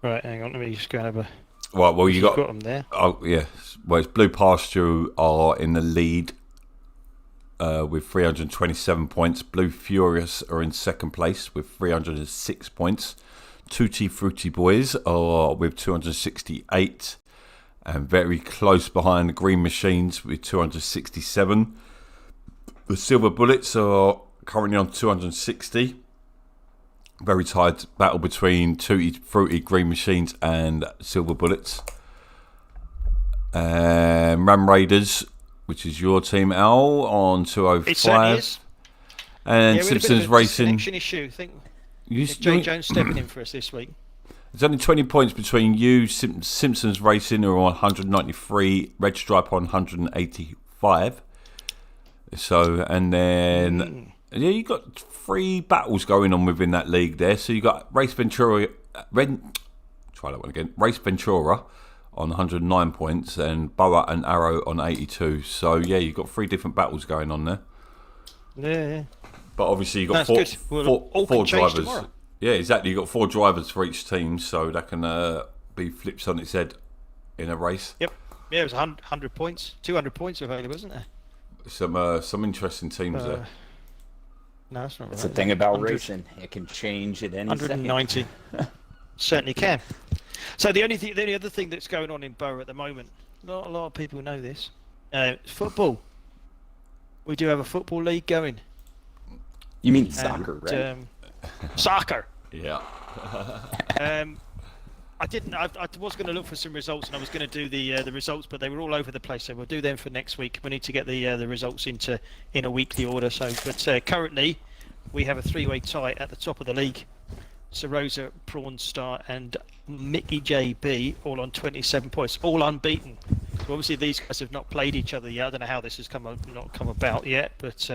Speaker 2: Right, hang on. Let me just go and have a.
Speaker 1: Right, well, you got
Speaker 2: them there.
Speaker 1: Oh, yes. Well, it's Blue Pasture are in the lead with 327 points. Blue Furious are in second place with 306 points. Tutti Frutti Boys are with 268, and very close behind the Green Machines with 267. The Silver Bullets are currently on 260. Very tight battle between Tutti Frutti, Green Machines and Silver Bullets. Ram Raiders, which is your team, Al, on 205.
Speaker 2: It certainly is.
Speaker 1: And Simpsons Racing.
Speaker 2: Connection issue. I think Jay Jones stepping in for us this week.
Speaker 1: There's only 20 points between you, Simpsons Racing, who are on 193, Red Stripe on 185. So, and then yeah, you got 3 battles going on within that league there. So you got Race Ventura, Race Ventura on 109 points, and BoA and Arrow on 82. So yeah, you got 3 different battles going on there.
Speaker 2: Yeah.
Speaker 1: But obviously you got four drivers. Tomorrow. Yeah, exactly. You got 4 drivers for each team, so that can be flipped on its head in a race.
Speaker 2: Yep. Yeah, it was 100 points, 200 points available, wasn't there?
Speaker 1: Some interesting teams there.
Speaker 2: No, that's not right.
Speaker 3: That's the thing about racing; it can change at any
Speaker 2: 190. Certainly can. So the only other thing that's going on in BoA at the moment, not a lot of people know this. Football. We do have a football league going.
Speaker 3: You mean soccer, right?
Speaker 2: Soccer.
Speaker 1: Yeah.
Speaker 2: I didn't. I was going to look for some results, and I was going to do the results, but they were all over the place. So we'll do them for next week. We need to get the results in a weekly order. So, but currently, we have a 3-way tie at the top of the league. Sarosa, Prawn Star, and Mickey JB all on 27 points, all unbeaten. So obviously these guys have not played each other yet. I don't know how this has not come about yet, but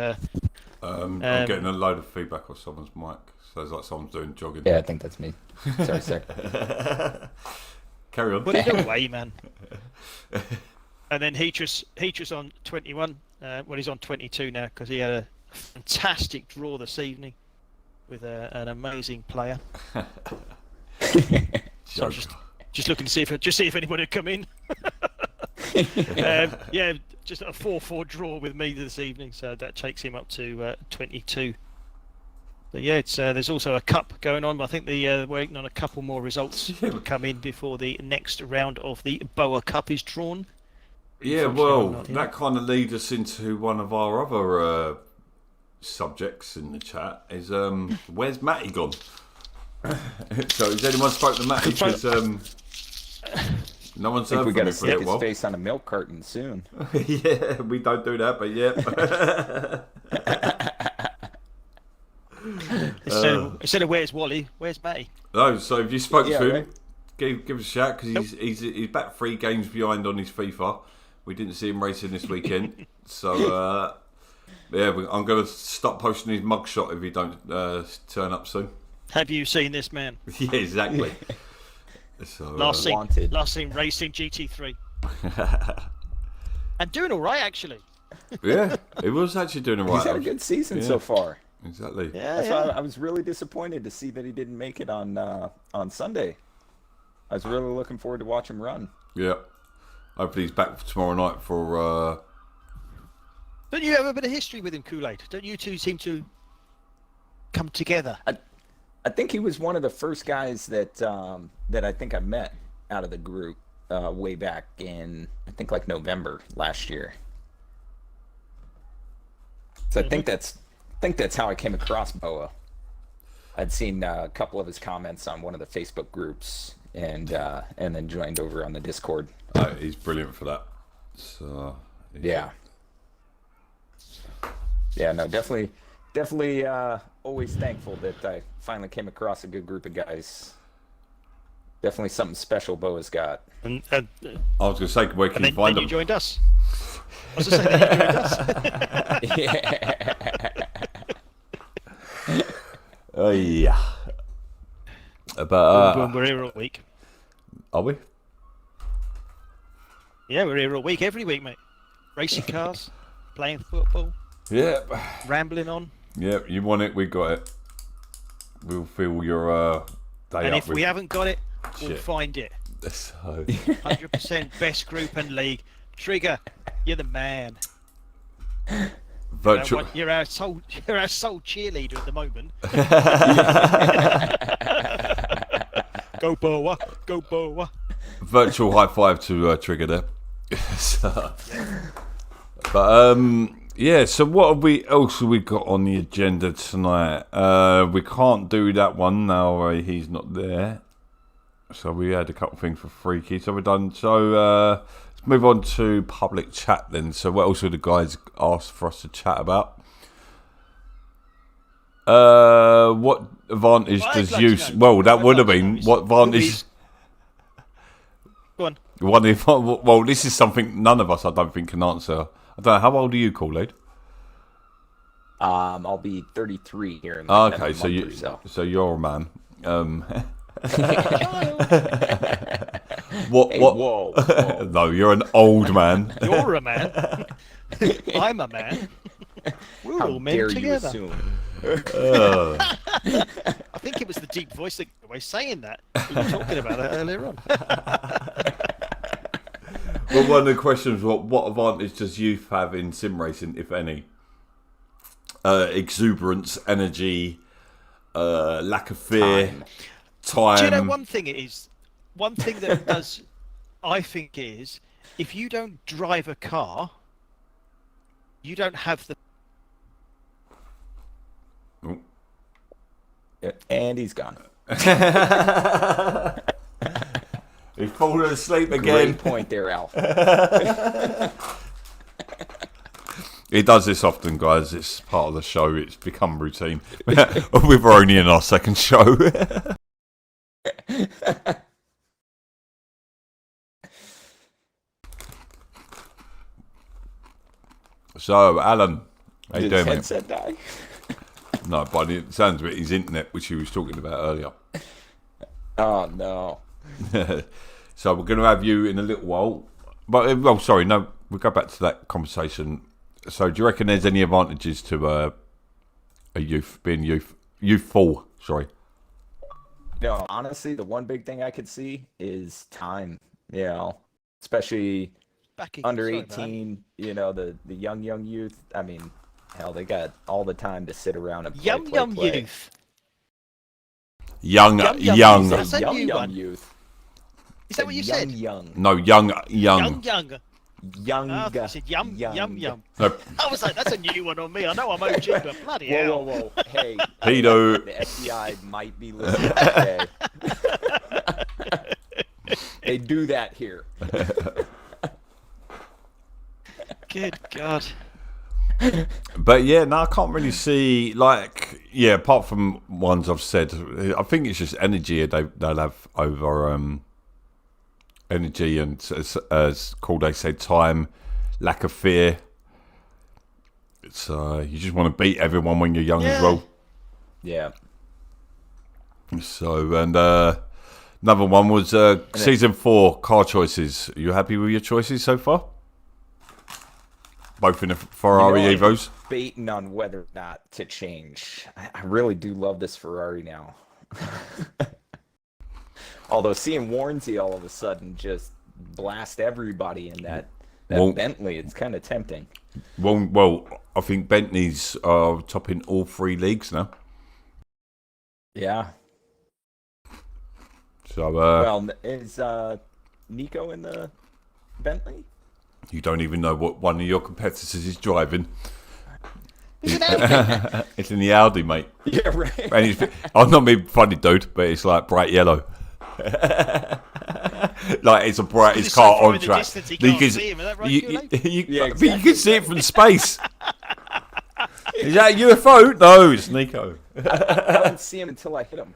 Speaker 1: I'm getting a load of feedback off someone's mic. So it's like someone's doing jogging.
Speaker 3: Yeah, I think that's me. Sorry, sir.
Speaker 1: Carry on.
Speaker 2: Put it away, man. And then Heatrus on 21. Well, he's on 22 now because he had a fantastic draw this evening with an amazing player. So I was just looking to see if anyone had come in. Yeah, just a 4-4 draw with me this evening, so that takes him up to 22. But yeah, it's there's also a cup going on. But I think we're waiting on a couple more results to come in before the next round of the BoA Cup is drawn.
Speaker 1: Yeah, well, that kind of leads us into one of our other subjects in the chat. Is where's Matty gone? So has anyone spoke to Matty? Because no one's heard from him for a little while.
Speaker 3: We got to stick his face on a milk carton soon.
Speaker 1: Yeah, we don't do that, but yeah.
Speaker 2: Instead of where's Wally, where's Matty?
Speaker 1: No, so if you spoke to him,
Speaker 3: right.
Speaker 1: give us a shout because he's back 3 games behind on his FIFA. We didn't see him racing this weekend. So, I'm going to stop posting his mugshot if he don't turn up soon.
Speaker 2: Have you seen this man?
Speaker 1: Yeah, exactly. So,
Speaker 2: Last seen racing GT3. And doing all right, actually.
Speaker 1: Yeah, he was actually doing all right.
Speaker 3: He's had a good season so far.
Speaker 1: Exactly.
Speaker 3: That's why I was really disappointed to see that he didn't make it on Sunday. I was really looking forward to watch him run.
Speaker 1: Yeah. Hopefully he's back tomorrow night for...
Speaker 2: Don't you have a bit of history with him, Koolaid? Don't you two seem to come together?
Speaker 3: I think he was one of the first guys that I think I met out of the group way back in, I think, like November last year. So I think that's how I came across BoA. I'd seen a couple of his comments on one of the Facebook groups, and then joined over on the Discord.
Speaker 1: He's brilliant for that. So
Speaker 3: yeah, no, definitely. Always thankful that I finally came across a good group of guys. Definitely something special BoA's got.
Speaker 2: And
Speaker 1: I was going to say, where can you find
Speaker 2: them?
Speaker 1: You
Speaker 2: joined us. I was going to say that you joined us.
Speaker 1: Yeah. Yeah. But
Speaker 2: we're here all week.
Speaker 1: Are we?
Speaker 2: Yeah, we're here all week, every week, mate. Racing cars, playing football.
Speaker 1: Yeah.
Speaker 2: Rambling on.
Speaker 1: Yeah, you want it, we got it. We'll fill your day
Speaker 2: and
Speaker 1: up
Speaker 2: if we haven't got it, we'll
Speaker 1: Shit.
Speaker 2: find it.
Speaker 1: So
Speaker 2: 100% best group and league. Trigger, you're the man.
Speaker 1: Virtual.
Speaker 2: You're our sole cheerleader at the moment. Go BoA, go BoA.
Speaker 1: Virtual high five to Trigger there. So, but yeah. So what else have we got on the agenda tonight? We can't do that one now. He's not there. So we had a couple of things for Freaky. So we're done. So let's move on to public chat then. So what else would the guys ask for us to chat about? What advantage does use? Well, that would have been what advantage.
Speaker 2: Go on.
Speaker 1: Well, this is something none of us, I don't think, can answer. I don't know. How old are you, Koolaid?
Speaker 3: I'll be 33 here in
Speaker 1: okay,
Speaker 3: so
Speaker 1: you're a man.
Speaker 3: Whoa.
Speaker 1: No, you're an old man.
Speaker 2: You're a man. I'm a man. We're all men together.
Speaker 3: You assume?
Speaker 2: I think it was the deep voice that was saying that. We were talking about it earlier on.
Speaker 1: Well, one of the questions was, what advantage does youth have in sim racing, if any? Exuberance, energy, lack of fear, time.
Speaker 2: Do you know one thing it is? One thing that it does, I think, is if you don't drive a car, you don't have the...
Speaker 1: Oh.
Speaker 3: And he's gone.
Speaker 1: He's fallen asleep again.
Speaker 3: Great point there, Al.
Speaker 1: He does this often, guys. It's part of the show. It's become routine. We're only in our second show. So, Alan, how you doing, mate?
Speaker 3: Headset die?
Speaker 1: No, but it sounds a bit his internet, which he was talking about earlier.
Speaker 3: Oh, no.
Speaker 1: So we're going to have you in a little while. But, well, sorry, no, we'll go back to that conversation. So do you reckon there's any advantages to a youth, being youthful, sorry?
Speaker 3: No, honestly, the one big thing I could see is time, especially under 18, the young youth. I mean, hell, they got all the time to sit around and play.
Speaker 2: Young youth.
Speaker 1: Young.
Speaker 2: That's a new
Speaker 3: young
Speaker 2: one.
Speaker 3: Youth.
Speaker 2: Is that what you said?
Speaker 3: Young.
Speaker 1: No, young.
Speaker 2: Young.
Speaker 3: Young.
Speaker 2: I said yum.
Speaker 1: No.
Speaker 2: I was like, that's a new one on me. I know I'm OG, but bloody hell.
Speaker 3: Whoa. Hey.
Speaker 1: Pedo.
Speaker 3: The FBI might be listening today. They do that here.
Speaker 2: Good God.
Speaker 1: But yeah, no, I can't really see, apart from ones I've said, I think it's just energy they'll have over energy and, as Koolaid said, time, lack of fear. It's you just want to beat everyone when you're young as well.
Speaker 3: Yeah.
Speaker 1: So, and another one was season 4 car choices. Are you happy with your choices so far? Both in the Ferrari Evos.
Speaker 3: Debating on whether or not to change. I really do love this Ferrari now. Although seeing Warnsey all of a sudden just blast everybody in that Bentley, it's kind of tempting.
Speaker 1: Well, I think Bentley's are topping all 3 leagues now.
Speaker 3: Yeah.
Speaker 1: So,
Speaker 3: well, is Nico in the Bentley?
Speaker 1: You don't even know what one of your competitors is driving. It's in the Audi, mate.
Speaker 3: Yeah, right.
Speaker 1: And I'm not being funny, dude, but it's like bright yellow. Like it's a brightest car on track.
Speaker 2: You can see him, is that right,
Speaker 3: yeah,
Speaker 1: exactly. You can see it from space. Is that a UFO? No, it's Nico.
Speaker 3: I don't see him until I hit him.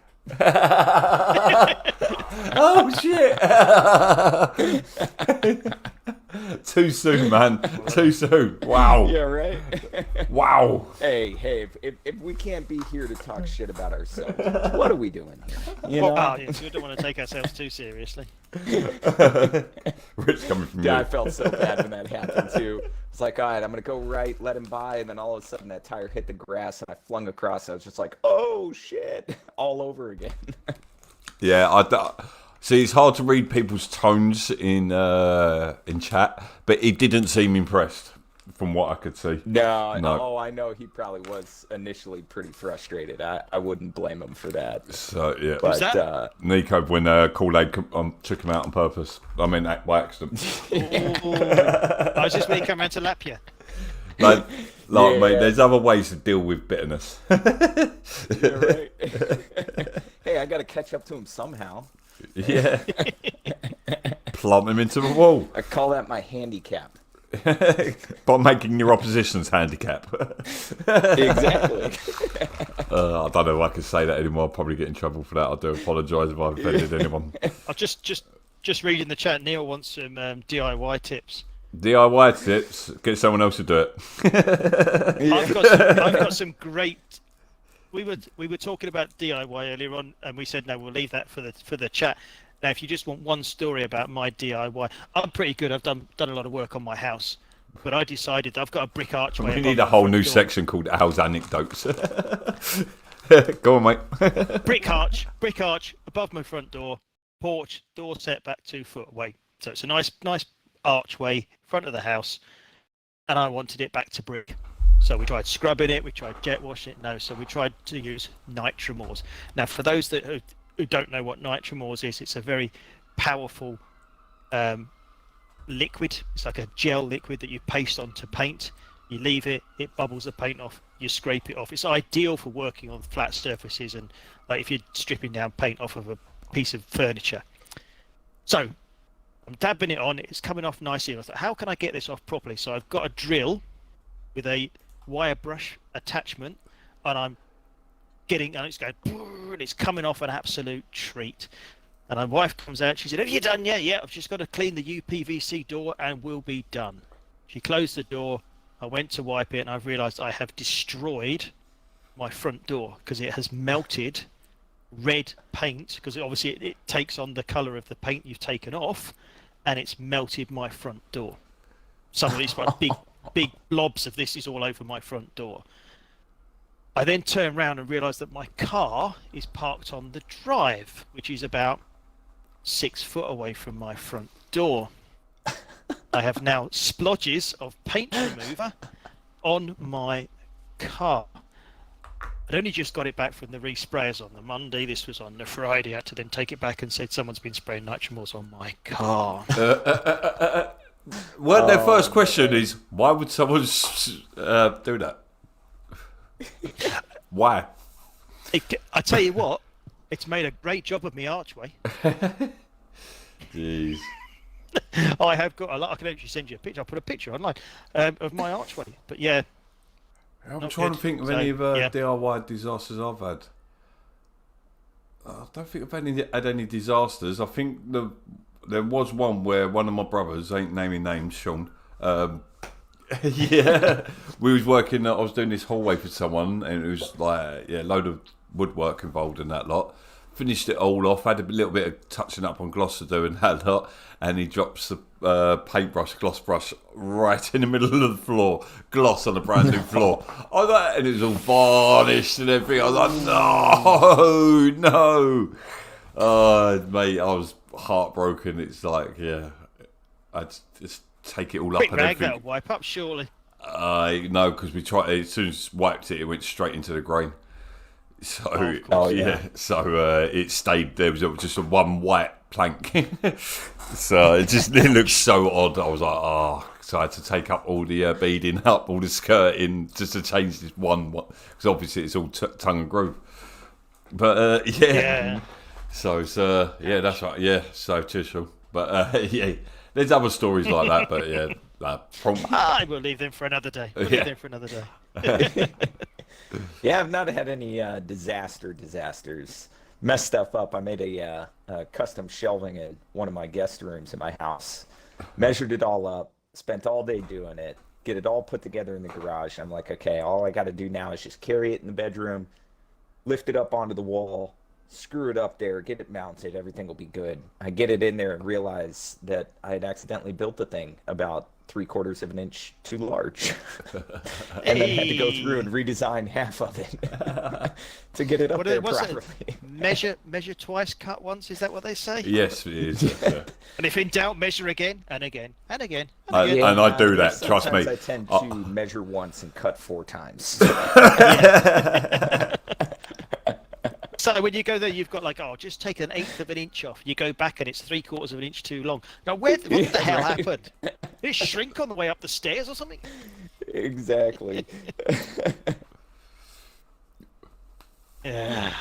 Speaker 1: Oh shit! Too soon, man. Too soon. Wow.
Speaker 3: Yeah, right.
Speaker 1: Wow.
Speaker 3: Hey, if we can't be here to talk shit about ourselves, what are we doing here? You know?
Speaker 2: We don't want to take ourselves too seriously.
Speaker 1: Rich coming from
Speaker 3: Yeah,
Speaker 1: you.
Speaker 3: I felt so bad when that happened too. It's like, all right, I'm gonna go right, let him by, and then all of a sudden that tire hit the grass and I flung across. I was just like, oh shit, all over again.
Speaker 1: Yeah, see, it's hard to read people's tones in chat, but he didn't seem impressed from what I could see.
Speaker 3: No. Oh, I know he probably was initially pretty frustrated. I wouldn't blame him for that.
Speaker 1: So yeah,
Speaker 3: But
Speaker 1: Nico, when Koolaid took him out on purpose, I mean by accident.
Speaker 2: I was just when he came around to lap you.
Speaker 1: Like, mate, there's other ways to deal with bitterness.
Speaker 3: Yeah, right. Hey, I got to catch up to him somehow.
Speaker 1: Yeah. Plump him into the wall.
Speaker 3: I call that my handicap.
Speaker 1: By making your opposition's handicap.
Speaker 3: Exactly.
Speaker 1: I don't know if I can say that anymore. I'll probably get in trouble for that. I do apologise if I've offended anyone.
Speaker 2: I've just reading the chat. Neil wants some DIY tips.
Speaker 1: DIY tips. Get someone else to do it.
Speaker 2: I've got some great. We were talking about DIY earlier on, and we said no, we'll leave that for the chat. Now, if you just want one story about my DIY, I'm pretty good. I've done a lot of work on my house, but I decided I've got a brick archway.
Speaker 1: We need a whole new section called Al's Anecdotes. Go on, mate.
Speaker 2: brick arch above my front door, porch, door set back 2 foot away. So it's a nice archway front of the house, and I wanted it back to brick. So we tried scrubbing it, we tried jet washing it, so we tried to use Nitromors. Now, for those who don't know what Nitromors is, it's a very powerful liquid. It's like a gel liquid that you paste onto paint. You leave it, it bubbles the paint off, you scrape it off. It's ideal for working on flat surfaces and like if you're stripping down paint off of a piece of furniture. So I'm dabbing it on, it's coming off nicely. I thought, how can I get this off properly? So I've got a drill with a wire brush attachment, and it's going, and it's coming off an absolute treat. And my wife comes out, she said, have you done yet? Yeah, I've just got to clean the UPVC door and we'll be done. She closed the door, I went to wipe it, and I've realised I have destroyed my front door because it has melted red paint, because obviously it takes on the colour of the paint you've taken off, and it's melted my front door. Some of these big blobs of this is all over my front door. I then turn around and realise that my car is parked on the drive, which is about 6 foot away from my front door. I have now splodges of paint remover on my car. I'd only just got it back from the resprayers on the Monday. This was on the Friday. I had to then take it back and said someone's been spraying Nitromors on my car.
Speaker 1: Well, their first question is, why would someone do that? Why?
Speaker 2: I tell you what, it's made a great job of me archway.
Speaker 1: Jeez.
Speaker 2: I have got a lot. I can actually send you a picture. I'll put a picture online of my archway. But yeah.
Speaker 1: I'm trying to think of any of DIY disasters I've had. I don't think I've had any disasters. I think the there was one where one of my brothers, ain't naming names, Sean. Yeah, we was working. I was doing this hallway for someone, and it was like load of woodwork involved in that lot. Finished it all off. Had a little bit of touching up on gloss to do and that lot, and he drops the paintbrush, gloss brush, right in the middle of the floor. Gloss on a brand new floor. I was like, and it was all varnished and everything. I was like, no. Mate, I was heartbroken. It's like, I'd just take it all up
Speaker 2: Quick
Speaker 1: and
Speaker 2: rag
Speaker 1: everything.
Speaker 2: that'll wipe up, surely.
Speaker 1: No, because we tried. As soon as wiped it, it went straight into the grain. So it stayed there. Was just a one white plank. So it looked so odd. I was like, so I had to take up all the beading up, all the skirting, just to change this one. Because obviously it's all tongue and groove. But So it's that's right. Yeah, so cheers, Sean. But there's other stories like that. But
Speaker 2: I will leave them for another day. Leave them for another day.
Speaker 3: Yeah, I've not had any disasters. Messed stuff up. I made a custom shelving in one of my guest rooms in my house. Measured it all up. Spent all day doing it. Get it all put together in the garage. I'm like, okay, all I got to do now is just carry it in the bedroom, lift it up onto the wall, screw it up there, get it mounted. Everything will be good. I get it in there and realize that I had accidentally built the thing about 3/4 of an inch too large. And then had to go through and redesign half of it to get it up there properly.
Speaker 2: Measure twice, cut once. Is that what they say?
Speaker 1: yes, it is.
Speaker 2: And if in doubt, measure again and again and again.
Speaker 1: And I do that. Trust me.
Speaker 3: I tend to measure once and cut 4 times.
Speaker 2: So when you go there, you've got like, just take 1/8 of an inch off. You go back and it's 3/4 of an inch too long. Now, what the hell happened? Did it shrink on the way up the stairs or something?
Speaker 3: Exactly.
Speaker 2: Yeah.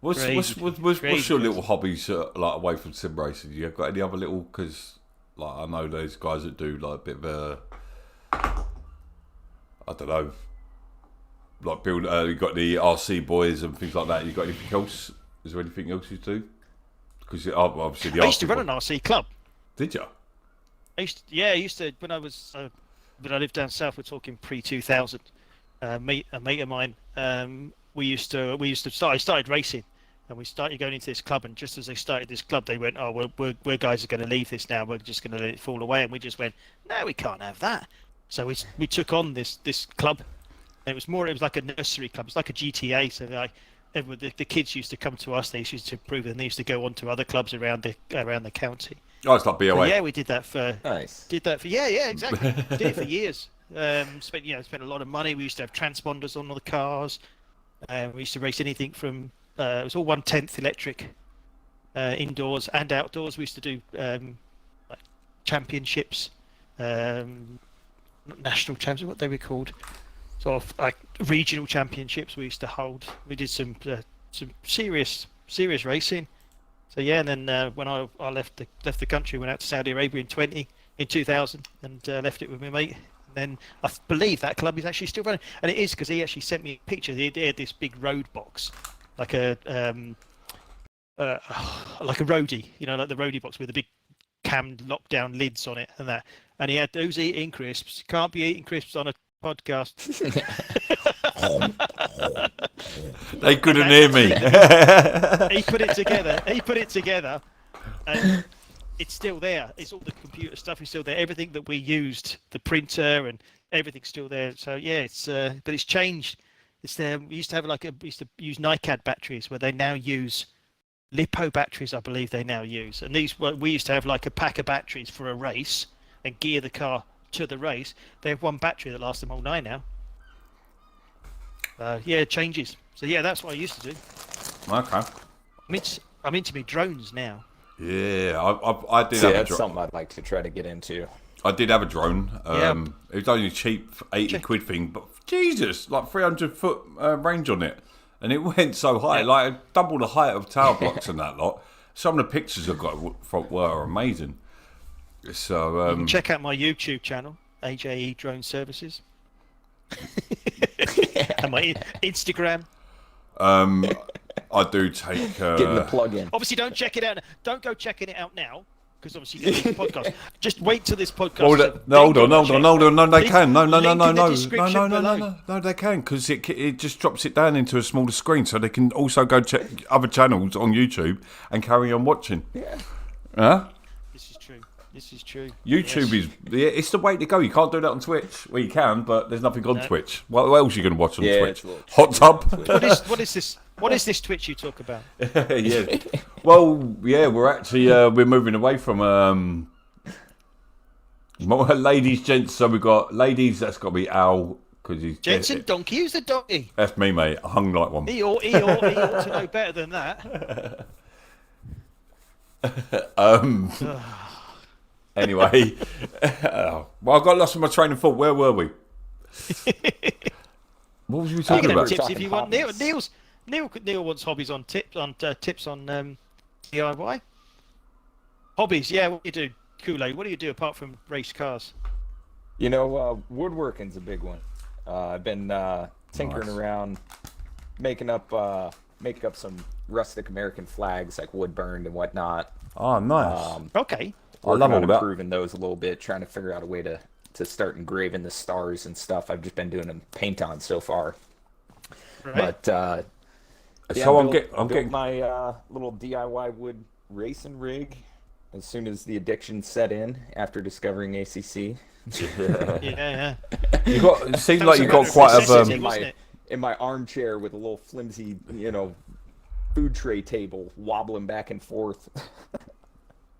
Speaker 1: What's your little hobbies like away from sim racing? You got any other little? Because like I know those guys that do like a bit of a, I don't know, like build. You got the RC boys and things like that. You got anything else? Is there anything else you do? Because obviously the
Speaker 2: I used to run an RC club.
Speaker 1: Did you?
Speaker 2: I used to when I lived down south. We're talking pre-2000. A mate of mine. We used to start. I started racing, and we started going into this club. And just as they started this club, they went, we're guys are going to leave this now. We're just going to let it fall away. And we just went, no, we can't have that. So we took on this club. And it was like a nursery club. It's like a GTA. So the kids used to come to us. They used to improve, and they used to go on to other clubs around the county.
Speaker 1: Oh, it's like BoA.
Speaker 2: So, we did that for.
Speaker 3: Nice.
Speaker 2: Did that for exactly. Did it for years. Spent a lot of money. We used to have transponders on all the cars. We used to race anything from it was all 1/10 electric, indoors and outdoors. We used to do like championships, national championships, what they were called, sort of like regional championships. We used to hold. We did some serious racing. So and then when I left the country, went out to Saudi Arabia in 2000, and left it with my mate. Then I believe that club is actually still running, and it is because he actually sent me a picture. They had this big road box, like a roadie, like the roadie box with the big cam lockdown lids on it and that. And he had those eating crisps. Can't be eating crisps on a podcast.
Speaker 1: They couldn't hear me.
Speaker 2: He put it together, and it's still there. It's all the computer stuff is still there. Everything that we used, the printer and everything's still there. So it's but it's changed. It's there. We used to use NiCad batteries, where they now use LiPo batteries. I believe they now use. And we used to have like a pack of batteries for a race and gear the car to the race. They have one battery that lasts them all night now. It changes. So that's what I used to do.
Speaker 1: Okay.
Speaker 3: I
Speaker 2: I'm into me drones now.
Speaker 1: Yeah, I did.
Speaker 3: See, that's something I'd like to try to get into.
Speaker 1: I did have a drone. It was only a cheap 80 quid thing, but Jesus, like 300-foot range on it, and it went so high, like double the height of tower blocks and that lot. Some of the pictures I got were amazing. So
Speaker 2: you can check out my YouTube channel, AJE Drone Services, and my Instagram.
Speaker 1: I do take.
Speaker 3: Getting the plug in.
Speaker 2: Obviously, don't check it out. Don't go checking it out now, because obviously you need the podcast. Just wait till this podcast.
Speaker 1: Well, hold on. No, they can. No, they can, because it just drops it down into a smaller screen, so they can also go check other channels on YouTube and carry on watching.
Speaker 3: Yeah.
Speaker 1: Huh?
Speaker 2: This is true.
Speaker 1: YouTube is it's the way to go. You can't do that on Twitch. Well, you can, but there's nothing on Twitch. What else are you going to watch on Twitch? Hot tub.
Speaker 2: What is this? What is this Twitch you talk about?
Speaker 1: Yeah. Well, yeah, we're actually we're moving away from more ladies, gents. So we've got ladies. That's got to be Al, because he's
Speaker 2: gents and donkey. Who's the donkey?
Speaker 1: That's me, mate. I hung like one.
Speaker 2: He ought to know better than that.
Speaker 1: Anyway, well, I got lost in my train of thought. Where were we? What was we talking about?
Speaker 2: Tips if you want. Neil wants hobbies on tips on DIY. Hobbies, yeah. What do you do, Koolaid? What do you do apart from race cars?
Speaker 3: You know, woodworking's a big one. I've been tinkering around, making up some rustic American flags, like wood burned and whatnot.
Speaker 1: Oh, nice.
Speaker 2: Okay.
Speaker 1: I love all that.
Speaker 3: Improving those a little bit, trying to figure out a way to start engraving the stars and stuff. I've just been doing them paint on so far.
Speaker 2: Right.
Speaker 3: But
Speaker 1: so I'm
Speaker 3: built
Speaker 1: getting
Speaker 3: my little DIY wood racing rig as soon as the addiction set in after discovering ACC.
Speaker 2: Yeah.
Speaker 1: You got. It seems like you got quite a
Speaker 3: in my armchair with a little flimsy, food tray table wobbling back and forth.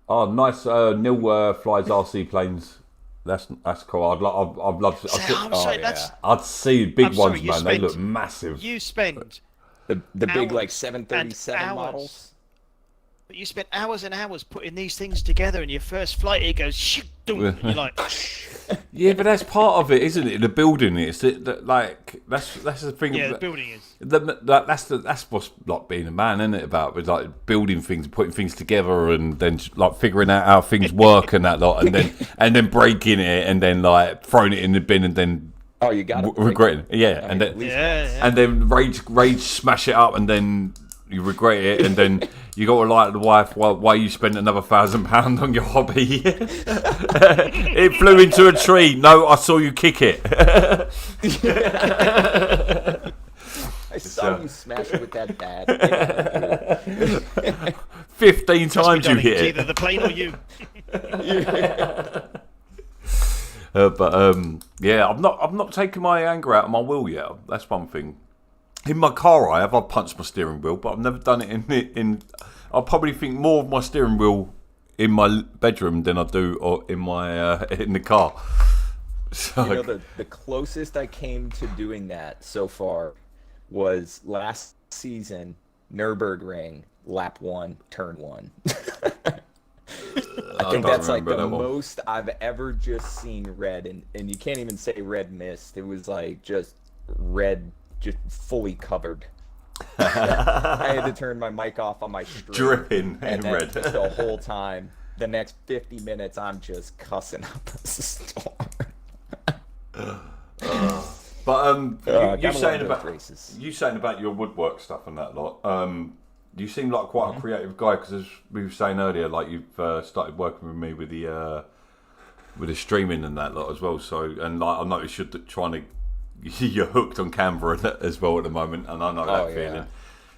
Speaker 1: Oh, nice. Neil flies RC planes. That's cool. I'd love to. I'd see big ones, man. They look massive.
Speaker 2: You spend
Speaker 3: the big like 737 models.
Speaker 2: But you spent hours and hours putting these things together, and your first flight it goes shoot, and you're like.
Speaker 1: Yeah, but that's part of it, isn't it? The building is like that's the thing.
Speaker 2: Yeah, the building is.
Speaker 1: That's what's like being a man, isn't it? About with like building things, putting things together, and then like figuring out how things work and that lot, and then breaking it, and then like throwing it in the bin, and then
Speaker 3: you got
Speaker 1: regretting. Yeah, and then rage smash it up, and then you regret it, and then you got to lie to the wife why you spent another £1,000 on your hobby. It flew into a tree. No, I saw you kick it.
Speaker 3: I saw you smash it with that bat.
Speaker 1: 15 times you hit
Speaker 2: it's
Speaker 1: it.
Speaker 2: either the plane or you.
Speaker 1: Yeah, I've not taken my anger out of my wheel yet. That's one thing. In my car, I've punched my steering wheel, but I've never done it in. I probably think more of my steering wheel in my bedroom than I do in my in the car. So,
Speaker 3: the closest I came to doing that so far was last season, Nürburgring, lap 1, turn 1. I think that's like the most I've ever just seen red, and you can't even say red mist. It was like just red. Just fully covered. I had to turn my mic off on my stream.
Speaker 1: Dripping in red.
Speaker 3: Just the whole time. The next 50 minutes, I'm just cussing up a storm.
Speaker 1: You saying about your woodwork stuff and that lot. You seem like quite a creative guy, because as we were saying earlier, like you've started working with me with the streaming and that lot as well. So, and like I noticed you're trying to. You're hooked on Canva as well at the moment, and I know that feeling.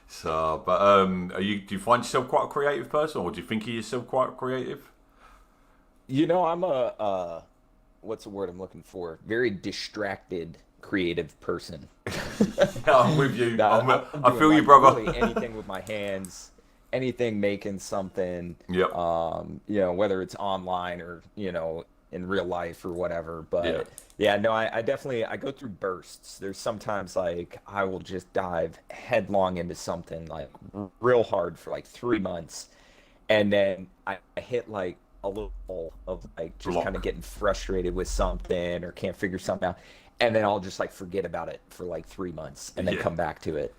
Speaker 1: So, but do you find yourself quite a creative person, or do you think of yourself quite creative?
Speaker 3: I'm a what's the word I'm looking for? Very distracted, creative person.
Speaker 1: Yeah, I'm with you. I feel you, brother.
Speaker 3: Really anything with my hands, anything making something.
Speaker 1: Yep.
Speaker 3: Whether it's online or in real life or whatever, but. Yeah, no, I definitely go through bursts. There's sometimes like I will just dive headlong into something like real hard for like 3 months, and then I hit like a little of like just kind of getting frustrated with something or can't figure something out, and then I'll just like forget about it for like 3 months and then come back to it.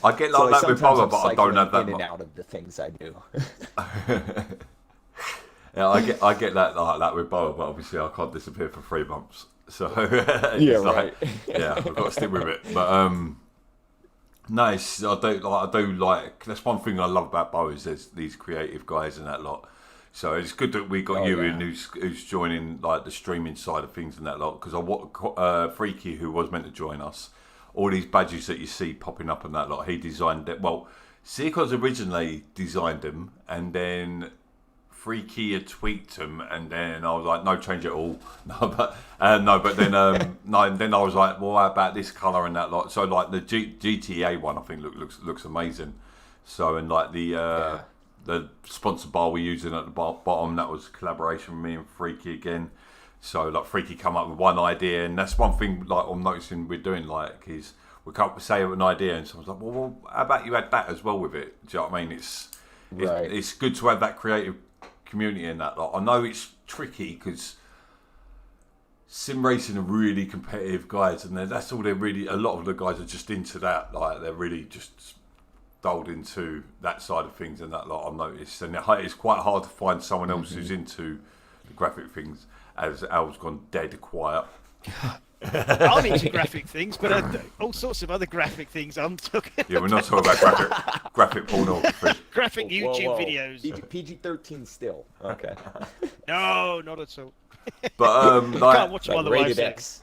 Speaker 1: I get like that with Bubba, but I don't have that
Speaker 3: in and out of the things I do.
Speaker 1: Yeah, I get that like that with BoA, but obviously I can't disappear for 3 months. So
Speaker 3: right.
Speaker 1: Yeah, I've got to stick with it. But Nice. I do like. That's one thing I love about BoA is there's these creative guys and that lot. So it's good that we got you in, who's joining like the streaming side of things and that lot. Because Freaky, who was meant to join us, all these badges that you see popping up and that lot, he designed it. Well, Seacos originally designed them, and then Freaky had tweaked them, and then I was like, no, change it all. But then then I was like, well, how about this colour and that lot? So like the GTA one, I think looks amazing. So and like the sponsor bar we're using at the bottom, that was a collaboration with me and Freaky again. So like Freaky come up with one idea, and that's one thing like I'm noticing we're doing like is we can't say an idea, and someone's like, well, how about you add that as well with it? Do you know what I mean? It's good to have that creative community in that. Like, I know it's tricky because sim racing are really competitive guys, and that's all they're really. A lot of the guys are just into that. Like they're really just doled into that side of things and that lot. I've noticed, and it's quite hard to find someone else who's into the graphic things. As Al's gone dead quiet.
Speaker 2: I'm into graphic things, but all sorts of other graphic things I'm talking.
Speaker 1: Yeah, we're not talking about graphic pornography.
Speaker 2: Graphic YouTube videos.
Speaker 3: PG-13 still. Okay.
Speaker 2: No, not at all.
Speaker 1: But like,
Speaker 2: can't watch like rated
Speaker 3: X.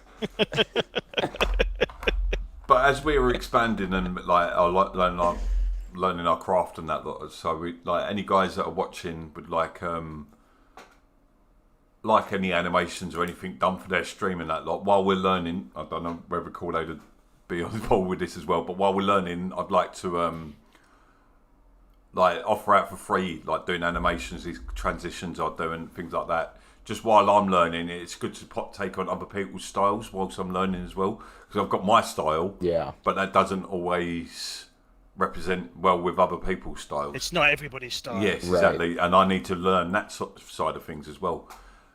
Speaker 1: But as we were expanding and like learning our craft and that lot, so we like any guys that are watching would like any animations or anything done for their stream and that lot while we're learning. I don't know whether Koolaid would be on board with this as well, but while we're learning, I'd like to like offer out for free, like doing animations, these transitions I do and things like that. Just while I'm learning, it's good to take on other people's styles whilst I'm learning as well, because I've got my style, but that doesn't always represent well with other people's styles.
Speaker 2: It's not everybody's style.
Speaker 1: Yes, exactly, and I need to learn that side of things as well.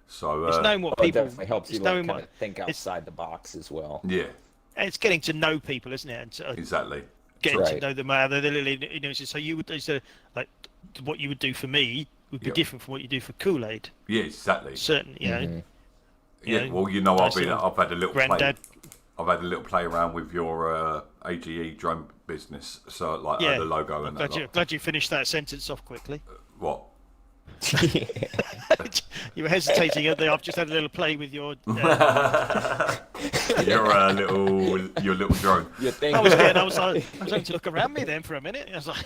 Speaker 1: So
Speaker 2: it's knowing what people.
Speaker 3: It definitely helps you like, kind of think outside the box as well.
Speaker 1: Yeah,
Speaker 2: and it's getting to know people, isn't it? And
Speaker 1: exactly.
Speaker 2: Getting to know them, so you would so like what you would do for me would be different from what you do for Koolaid.
Speaker 1: Yeah, exactly.
Speaker 2: Certain, you know.
Speaker 1: Well, you know, I've had a little
Speaker 2: granddad.
Speaker 1: I've had a little play around with your AGE drone business, so like the logo and that.
Speaker 2: Glad you finished that sentence off quickly.
Speaker 1: What?
Speaker 2: You were hesitating. I've just had a little play with your.
Speaker 1: Your little drone.
Speaker 2: I was going to look around me then for a minute. I was like,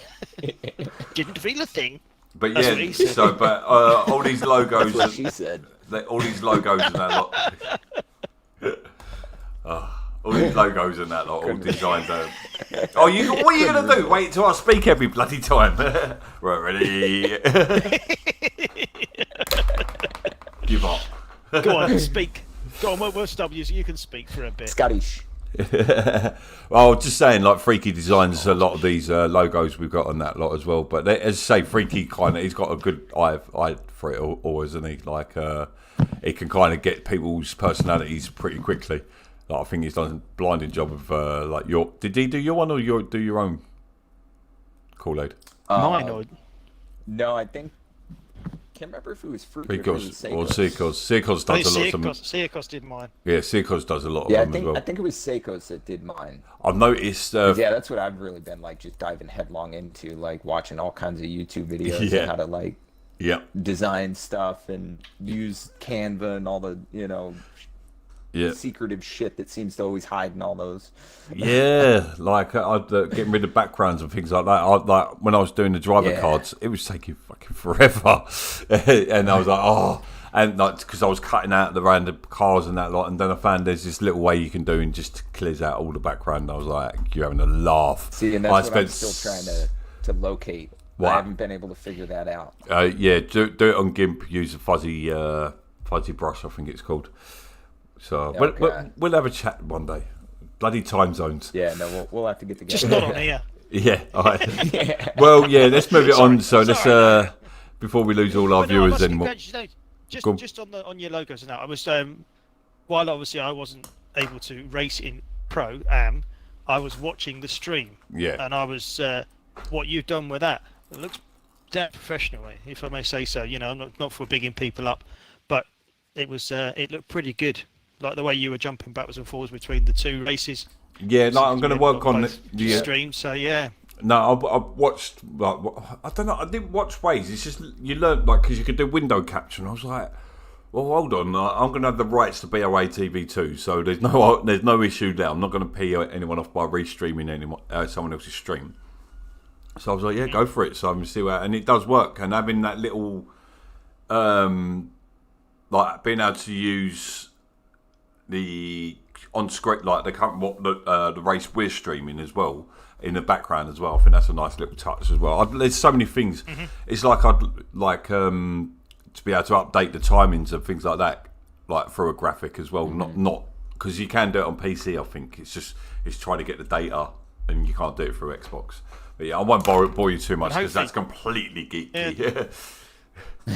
Speaker 2: didn't feel a thing.
Speaker 1: But all these logos.
Speaker 3: That's what she said.
Speaker 1: All these logos and that lot. All these logos and that lot, all designed. What are you gonna do? Wait till I speak every bloody time. Right, ready? Give up.
Speaker 2: Go on, speak. Go on, we'll stop you so you can speak for a bit.
Speaker 3: Scottish.
Speaker 1: Well, just saying, like Freaky designs a lot of these logos we've got on that lot as well. But as I say, Freaky he's got a good eye for it all, isn't he? Like he can kind of get people's personalities pretty quickly. Like, I think he's done a blinding job of like your. Did he do your one or do your own? Koolaid.
Speaker 2: Mine or
Speaker 3: no, I think. Can't remember if it was Fruit
Speaker 1: or Seacos. Seacos does a lot of them.
Speaker 2: Seacos did mine.
Speaker 1: Yeah, Seacos does a lot of them as well.
Speaker 3: I think it was Seacos that did mine.
Speaker 1: I've noticed.
Speaker 3: That's what I've really been like, just diving headlong into, like watching all kinds of YouTube videos on how to like design stuff and use Canva and all the secretive shit that seems to always hide in all those.
Speaker 1: Yeah, like getting rid of backgrounds and things like that. Like when I was doing the driver cards, it was taking fucking forever, and I was like, and like because I was cutting out the random cars and that lot, and then I found there's this little way you can do and just clears out all the background. I was like, you're having a laugh.
Speaker 3: See, and that's what I'm still trying to locate. What? I haven't been able to figure that out.
Speaker 1: Do it on GIMP. Use a fuzzy brush, I think it's called. So we'll have a chat one day. Bloody time zones.
Speaker 3: Yeah, no, we'll have to get together.
Speaker 2: Just not on here.
Speaker 1: Yeah. All right. Well, let's move it on. So let's before we lose all our viewers anymore.
Speaker 2: Just on your logos and that. I was while obviously I wasn't able to race in Pro Am, I was watching the stream.
Speaker 1: Yeah.
Speaker 2: And I was what you've done with that. It looks damn professional, if I may say so. I'm not for bigging people up, but it was it looked pretty good. Like the way you were jumping backwards and forwards between the two races.
Speaker 1: Yeah, no, I'm going to work on
Speaker 2: both streams. So yeah.
Speaker 1: No, I watched. Like, I don't know. I didn't watch Waze. It's just you learn like because you could do window capture. And I was like, well, hold on. I'm going to have the rights to BoA TV too, so there's no issue there. I'm not going to pay anyone off by restreaming someone else's stream. So I was like, yeah, go for it. So I'm going to see and it does work. And having that little, like being able to use the on screen, like the race we're streaming as well in the background as well. I think that's a nice little touch as well. There's so many things. It's like I'd like to be able to update the timings and things like that, like through a graphic as well. Not because you can do it on PC. I think it's trying to get the data, and you can't do it through Xbox. But yeah, I won't bore you too much because that's completely geeky. Yeah.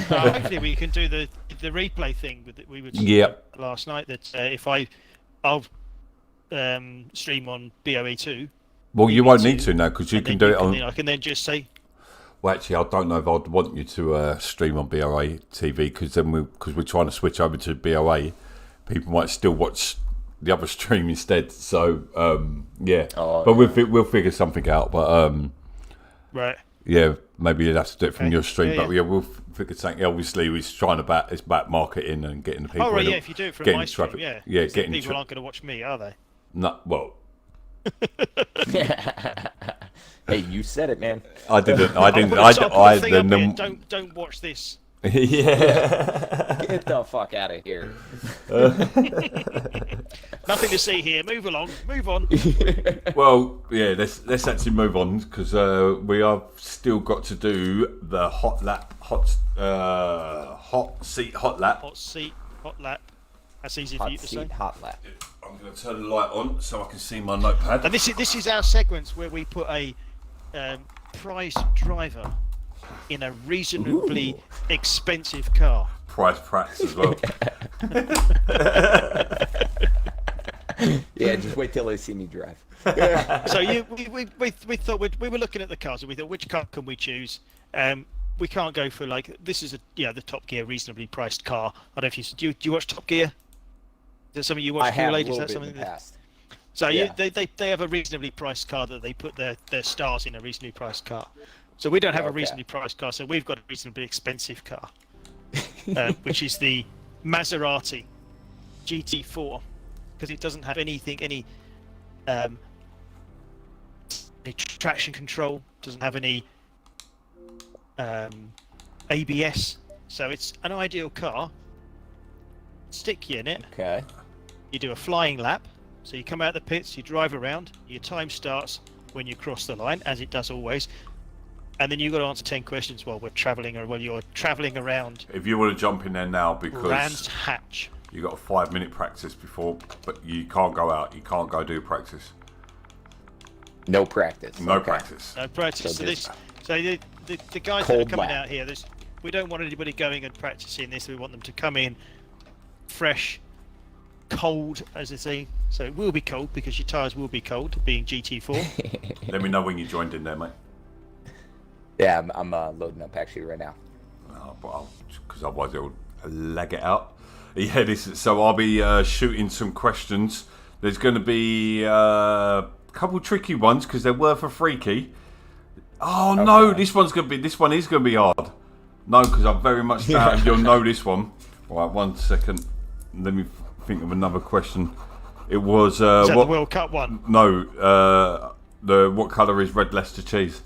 Speaker 2: Hopefully we can do the replay thing that we were talking last night. That if I'll stream on BoE2.
Speaker 1: Well, you won't need to now because you can do it on.
Speaker 2: I can then just say.
Speaker 1: Well, actually, I don't know if I'd want you to stream on BoA TV because we're trying to switch over to BoA. People might still watch the other stream instead. So yeah, but we'll figure something out. But
Speaker 2: right,
Speaker 1: yeah, maybe you'd have to do it from your stream. But yeah, we'll figure something. Obviously, we're trying to back marketing and getting the people.
Speaker 2: Oh right, if you do it from my stream,
Speaker 1: yeah,
Speaker 2: getting people aren't going to watch me, are they?
Speaker 1: No, well.
Speaker 3: Hey, you said it, man.
Speaker 1: I didn't.
Speaker 2: Don't watch this.
Speaker 1: Yeah.
Speaker 3: Get the fuck out of here.
Speaker 2: Nothing to see here. Move along. Move on.
Speaker 1: Well, yeah. Let's actually move on because we have still got to do the hot seat lap. That's easy for you to say.
Speaker 3: Hot lap.
Speaker 1: I'm going to turn the light on so I can see my notepad.
Speaker 2: And this is our sequence where we put a prize driver in a reasonably expensive car.
Speaker 1: Prize practice as well.
Speaker 3: Yeah, just wait till they see me drive.
Speaker 2: So we thought we were looking at the cars and we thought, which car can we choose? We can't go for this is the Top Gear reasonably priced car. I don't know if do you watch Top Gear? Is that something you watch? Koolaid? Is that something? So yeah. They have a reasonably priced car that they put their stars in a reasonably priced car. So we don't have a reasonably priced car, so we've got a reasonably expensive car, which is the Maserati GT4, because it doesn't have any traction control, doesn't have any ABS, so it's an ideal car. Stick you in it.
Speaker 3: Okay.
Speaker 2: You do a flying lap, so you come out of the pits, you drive around, your time starts when you cross the line, as it does always, and then you've got to answer 10 questions while you're travelling around.
Speaker 1: If you want to jump in there now, because
Speaker 2: Brands Hatch,
Speaker 1: you got a 5-minute practice before, but you can't go out. You can't go do practice.
Speaker 3: No practice.
Speaker 1: No practice.
Speaker 2: No practice. So the guys that are coming out here, we don't want anybody going and practicing this. We want them to come in fresh, cold, as they say. So it will be cold because your tyres will be cold, being GT4.
Speaker 1: Let me know when you joined in there, mate.
Speaker 3: Yeah, I'm loading up actually right now.
Speaker 1: Because otherwise it'll lag it out. Yeah, so I'll be shooting some questions. There's going to be a couple tricky ones because they're worth a freaky. Oh no, this one is going to be hard. No, because I very much doubt you'll know this one. Right, 1 second. Let me think of another question. It was
Speaker 2: is that the World Cup one?
Speaker 1: No, what colour is red Leicester cheese?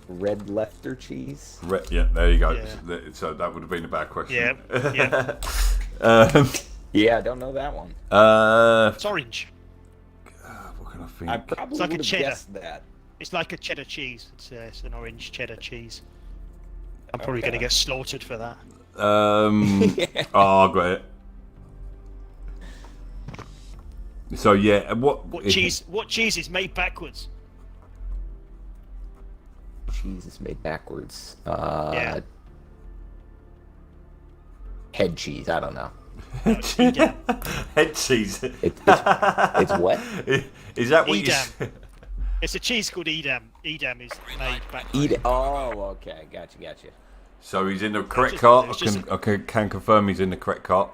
Speaker 3: Red Leicester cheese?
Speaker 1: Yeah, there you go.
Speaker 2: Yeah.
Speaker 1: So that would have been a bad question.
Speaker 2: Yeah.
Speaker 3: Yeah, I don't know that one.
Speaker 2: It's orange.
Speaker 1: What can I think?
Speaker 3: I probably
Speaker 2: It's like a
Speaker 3: would have
Speaker 2: cheddar.
Speaker 3: guessed that.
Speaker 2: It's like a cheddar cheese. It's an orange cheddar cheese. I'm probably going to get slaughtered for that.
Speaker 1: Oh, I got it. So yeah,
Speaker 2: What cheese is made backwards?
Speaker 3: Cheese is made backwards.
Speaker 2: Yeah.
Speaker 3: Head cheese. I don't know.
Speaker 1: Head cheese.
Speaker 3: It's what?
Speaker 1: Is that what
Speaker 2: Edam.
Speaker 1: you?
Speaker 2: It's a cheese called Edam. Edam is made backwards.
Speaker 3: Oh, okay. Gotcha.
Speaker 1: So he's in the correct cart. I can confirm he's in the correct cart.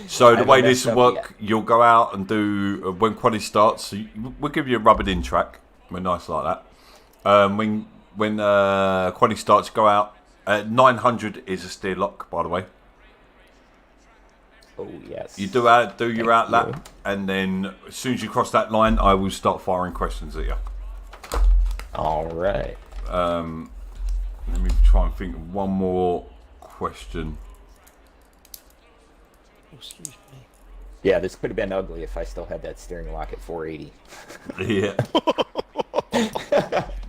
Speaker 1: So the
Speaker 3: I
Speaker 1: way
Speaker 3: haven't
Speaker 1: this
Speaker 3: messed
Speaker 1: will
Speaker 3: up
Speaker 1: work, you'll go out and do when quality starts. So we'll give you a rubbered in track. We're nice like that. When quality starts, go out. 900 is a steer lock, by the way.
Speaker 3: Oh yes.
Speaker 1: You do your out lap, and then as soon as you cross that line, I will start firing questions at you.
Speaker 3: All right.
Speaker 1: Let me try and think of one more question.
Speaker 2: Oh, excuse me.
Speaker 3: Yeah, this could have been ugly if I still had that steering lock at 480.
Speaker 1: Yeah.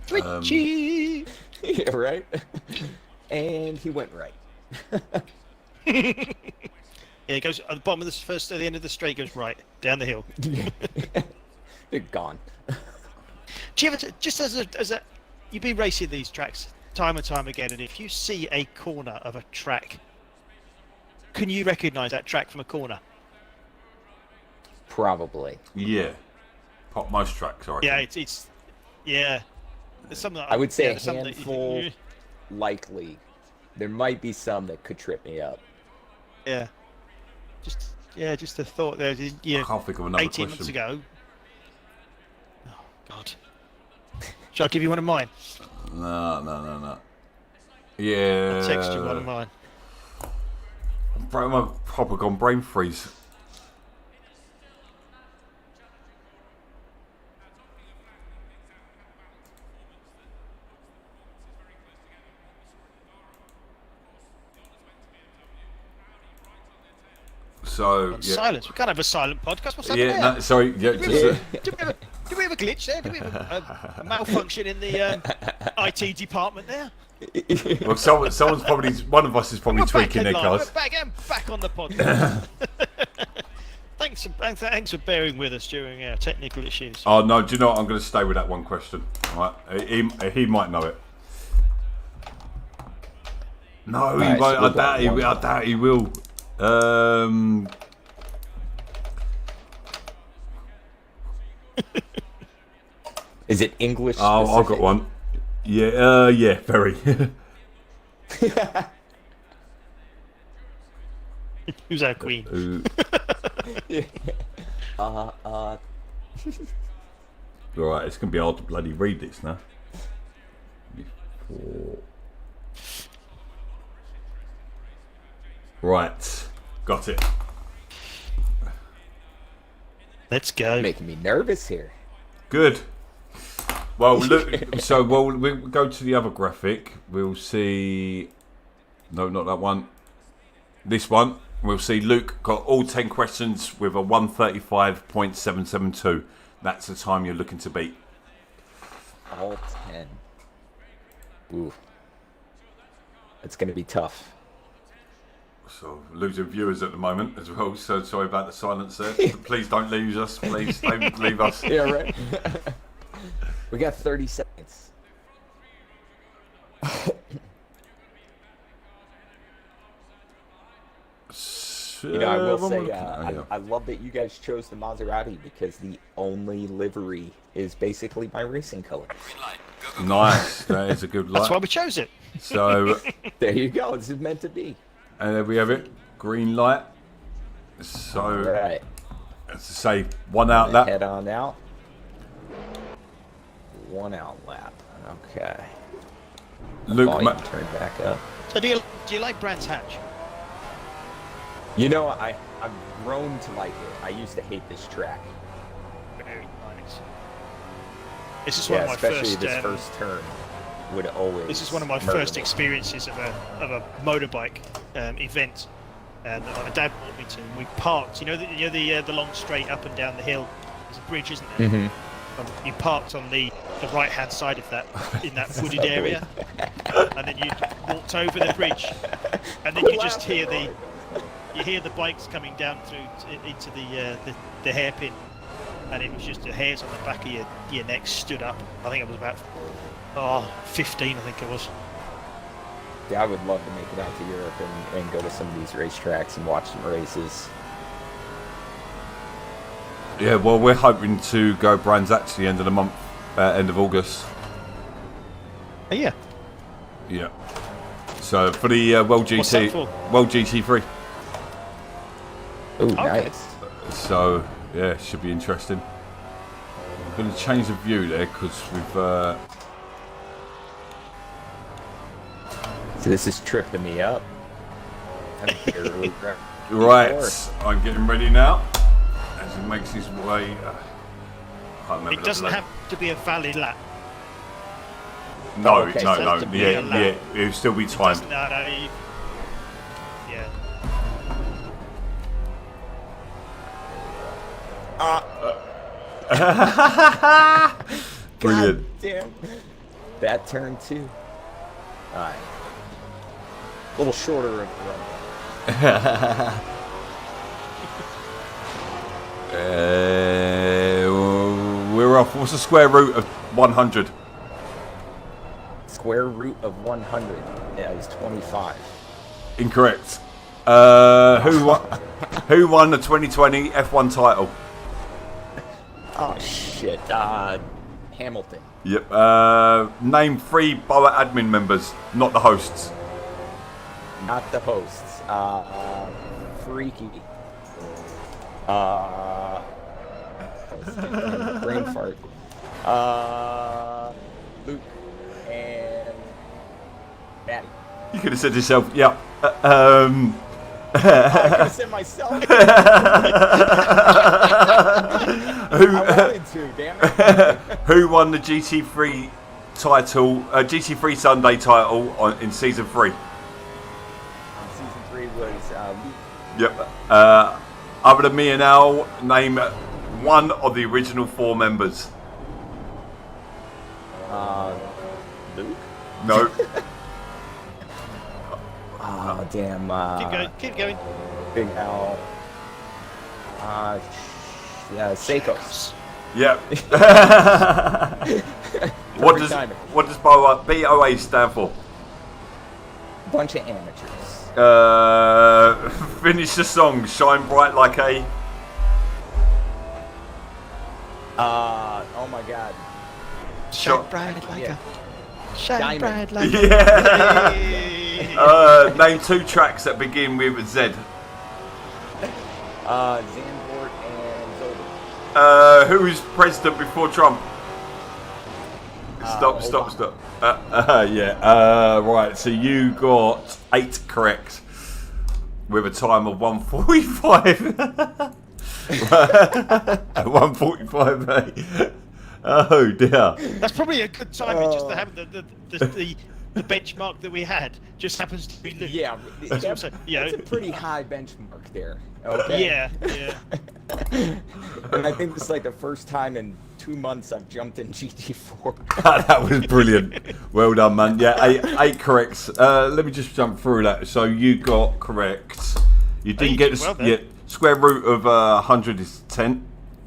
Speaker 2: Twitchy.
Speaker 3: Yeah, right. And he went right.
Speaker 2: Yeah, it goes at the bottom of the first, at the end of the straight, goes right down the hill.
Speaker 3: They're gone.
Speaker 2: Do you ever, just as a, you've been racing these tracks time and time again, and if you see a corner of a track, can you recognise that track from a corner?
Speaker 3: Probably.
Speaker 1: Yeah. Pop most tracks, I reckon.
Speaker 2: Yeah, it's yeah. There's some that
Speaker 3: I would say
Speaker 2: yeah,
Speaker 3: a
Speaker 2: there's some that
Speaker 3: handful, likely. There might be some that could trip me up.
Speaker 2: Yeah. Just a thought there.
Speaker 1: I
Speaker 2: Yeah,
Speaker 1: can't think of another
Speaker 2: 18
Speaker 1: question.
Speaker 2: months ago. Oh God. Shall I give you one of mine?
Speaker 1: No. Yeah.
Speaker 2: I'll text you one of mine.
Speaker 1: My proper gone brain freeze. So yeah.
Speaker 2: Silence. We can't have a silent podcast. What's
Speaker 1: Yeah,
Speaker 2: happening
Speaker 1: no,
Speaker 2: there?
Speaker 1: sorry. Yeah,
Speaker 2: Do we have a glitch there? Do we have a malfunction in the IT department there?
Speaker 1: well, someone's probably one of us is probably
Speaker 2: We're back
Speaker 1: tweaking their
Speaker 2: headline.
Speaker 1: cars.
Speaker 2: We're back on the podcast. Thanks for bearing with us during our technical issues.
Speaker 1: Oh no, do you know what? I'm going to stay with that one question. All right, he might know it. No, he
Speaker 3: Right,
Speaker 1: won't.
Speaker 3: so
Speaker 1: I doubt he will.
Speaker 3: Is it English?
Speaker 1: Oh, I've got one. Yeah, yeah, very.
Speaker 2: Who's our queen?
Speaker 1: All right, it's going to be hard to bloody read this now. Right, got it.
Speaker 2: Let's go.
Speaker 3: Making me nervous here.
Speaker 1: Good. Well, look. So, we'll go to the other graphic. We'll see. No, not that one. This one. We'll see. Luke got all 10 questions with a 1:35.772. That's the time you're looking to beat.
Speaker 3: All 10. Ooh. It's going to be tough.
Speaker 1: So, losing viewers at the moment as well. So, sorry about the silence there. Please don't lose us. Please don't leave us.
Speaker 3: Yeah, right. We got 30 seconds. You know, I will say, I love that you guys chose the Maserati because the only livery is basically my racing color.
Speaker 1: Nice. That is a good light.
Speaker 2: That's why we chose it.
Speaker 1: So,
Speaker 3: There you go. This is meant to be.
Speaker 1: and there we have it. Green light. So,
Speaker 3: All right.
Speaker 1: as to say, one out lap.
Speaker 3: Head on out. One out lap. Okay.
Speaker 1: Luke,
Speaker 3: Volume turn back up.
Speaker 2: So do you like Brands Hatch?
Speaker 3: You know, I've grown to like it. I used to hate this track.
Speaker 2: Very nice. This is
Speaker 3: Yeah,
Speaker 2: one of my
Speaker 3: especially
Speaker 2: first.
Speaker 3: this first turn would always.
Speaker 2: This is one of my
Speaker 3: murder
Speaker 2: first
Speaker 3: me.
Speaker 2: experiences of a motorbike event, and my dad brought me to. We parked. You know the long straight up and down the hill. There's a bridge, isn't there?
Speaker 3: Mhm.
Speaker 2: You parked on the right hand side of that in that wooded area, and then you walked over the bridge, and then you just hear the bikes coming down through into the hairpin, and it was just the hairs on the back of your neck stood up. I think it was about 15, I think it was.
Speaker 3: Yeah, I would love to make it out to Europe and go to some of these racetracks and watch some races.
Speaker 1: yeah, well, we're hoping to go Brands at the end of the month, end of August.
Speaker 2: Oh, yeah.
Speaker 1: Yeah. So for the World
Speaker 2: What's that
Speaker 1: GT,
Speaker 2: for?
Speaker 1: World GT3.
Speaker 3: Ooh,
Speaker 2: Okay.
Speaker 3: nice.
Speaker 1: So yeah, should be interesting. I'm going to change the view there because we've.
Speaker 3: So this is tripping me up. I'm barely grabbing
Speaker 1: Right,
Speaker 3: before.
Speaker 1: I'm getting ready now as he makes his way. Can't remember
Speaker 2: It
Speaker 1: the
Speaker 2: doesn't
Speaker 1: blood-
Speaker 2: have to be a valid lap.
Speaker 1: No,
Speaker 3: okay,
Speaker 1: no,
Speaker 3: so
Speaker 1: no.
Speaker 2: it's a
Speaker 1: Yeah,
Speaker 2: big
Speaker 1: yeah.
Speaker 2: lap.
Speaker 1: It'll still be
Speaker 2: It
Speaker 1: timed.
Speaker 2: doesn't, no, yeah.
Speaker 1: Brilliant.
Speaker 3: God damn. That turn too. Alright. A little shorter of the run.
Speaker 1: We're off. What's the square root of 100?
Speaker 3: Square root of 100. Yeah, it was 25.
Speaker 1: Incorrect. Who won the 2020 F1 title?
Speaker 3: Oh shit. Hamilton.
Speaker 1: Yep. Name 3 BoA admin members, not the hosts.
Speaker 3: Not the hosts. Freaky. Brain fart. Luke and Maddie.
Speaker 1: You could have said to yourself, yeah.
Speaker 3: I could have said myself. I wanted to, damn it.
Speaker 1: Who won the GT3 title, GT3 Sunday title in season 3?
Speaker 3: Season 3 was Luke.
Speaker 1: Yep. Other than me and Al, name one of the original 4 members.
Speaker 3: Luke?
Speaker 1: No.
Speaker 3: Oh, damn.
Speaker 2: Keep going.
Speaker 3: Big Al. Seikos.
Speaker 1: Yep. what does
Speaker 3: timing.
Speaker 1: BoA stand for?
Speaker 3: Bunch of amateurs.
Speaker 1: Finish the song. Shine bright like a.
Speaker 3: Oh my god.
Speaker 2: Shine bright like
Speaker 3: Yeah.
Speaker 2: a. Shine
Speaker 3: Diamond.
Speaker 2: bright like
Speaker 1: Yeah.
Speaker 2: a.
Speaker 1: Name 2 tracks that begin with Z.
Speaker 3: Zandvoort and Zolder.
Speaker 1: Who was president before Trump? Stop. Yeah. Right. So you got 8 correct with a time of 1:45. 1:45, mate. Oh dear.
Speaker 2: That's probably a good timing just to have the benchmark that we had just happens to be Luke.
Speaker 3: Yeah,
Speaker 2: That's what I'm saying. Yeah.
Speaker 3: that's a pretty high benchmark there. Okay.
Speaker 2: Yeah.
Speaker 3: And I think this is like the first time in 2 months I've jumped in GT4.
Speaker 1: That was brilliant. Well done, man. Yeah, 8 corrects. Let me just jump through that. So you got correct. You didn't
Speaker 2: you
Speaker 1: get
Speaker 2: did well
Speaker 1: the
Speaker 2: there.
Speaker 1: square root of 100 is 10.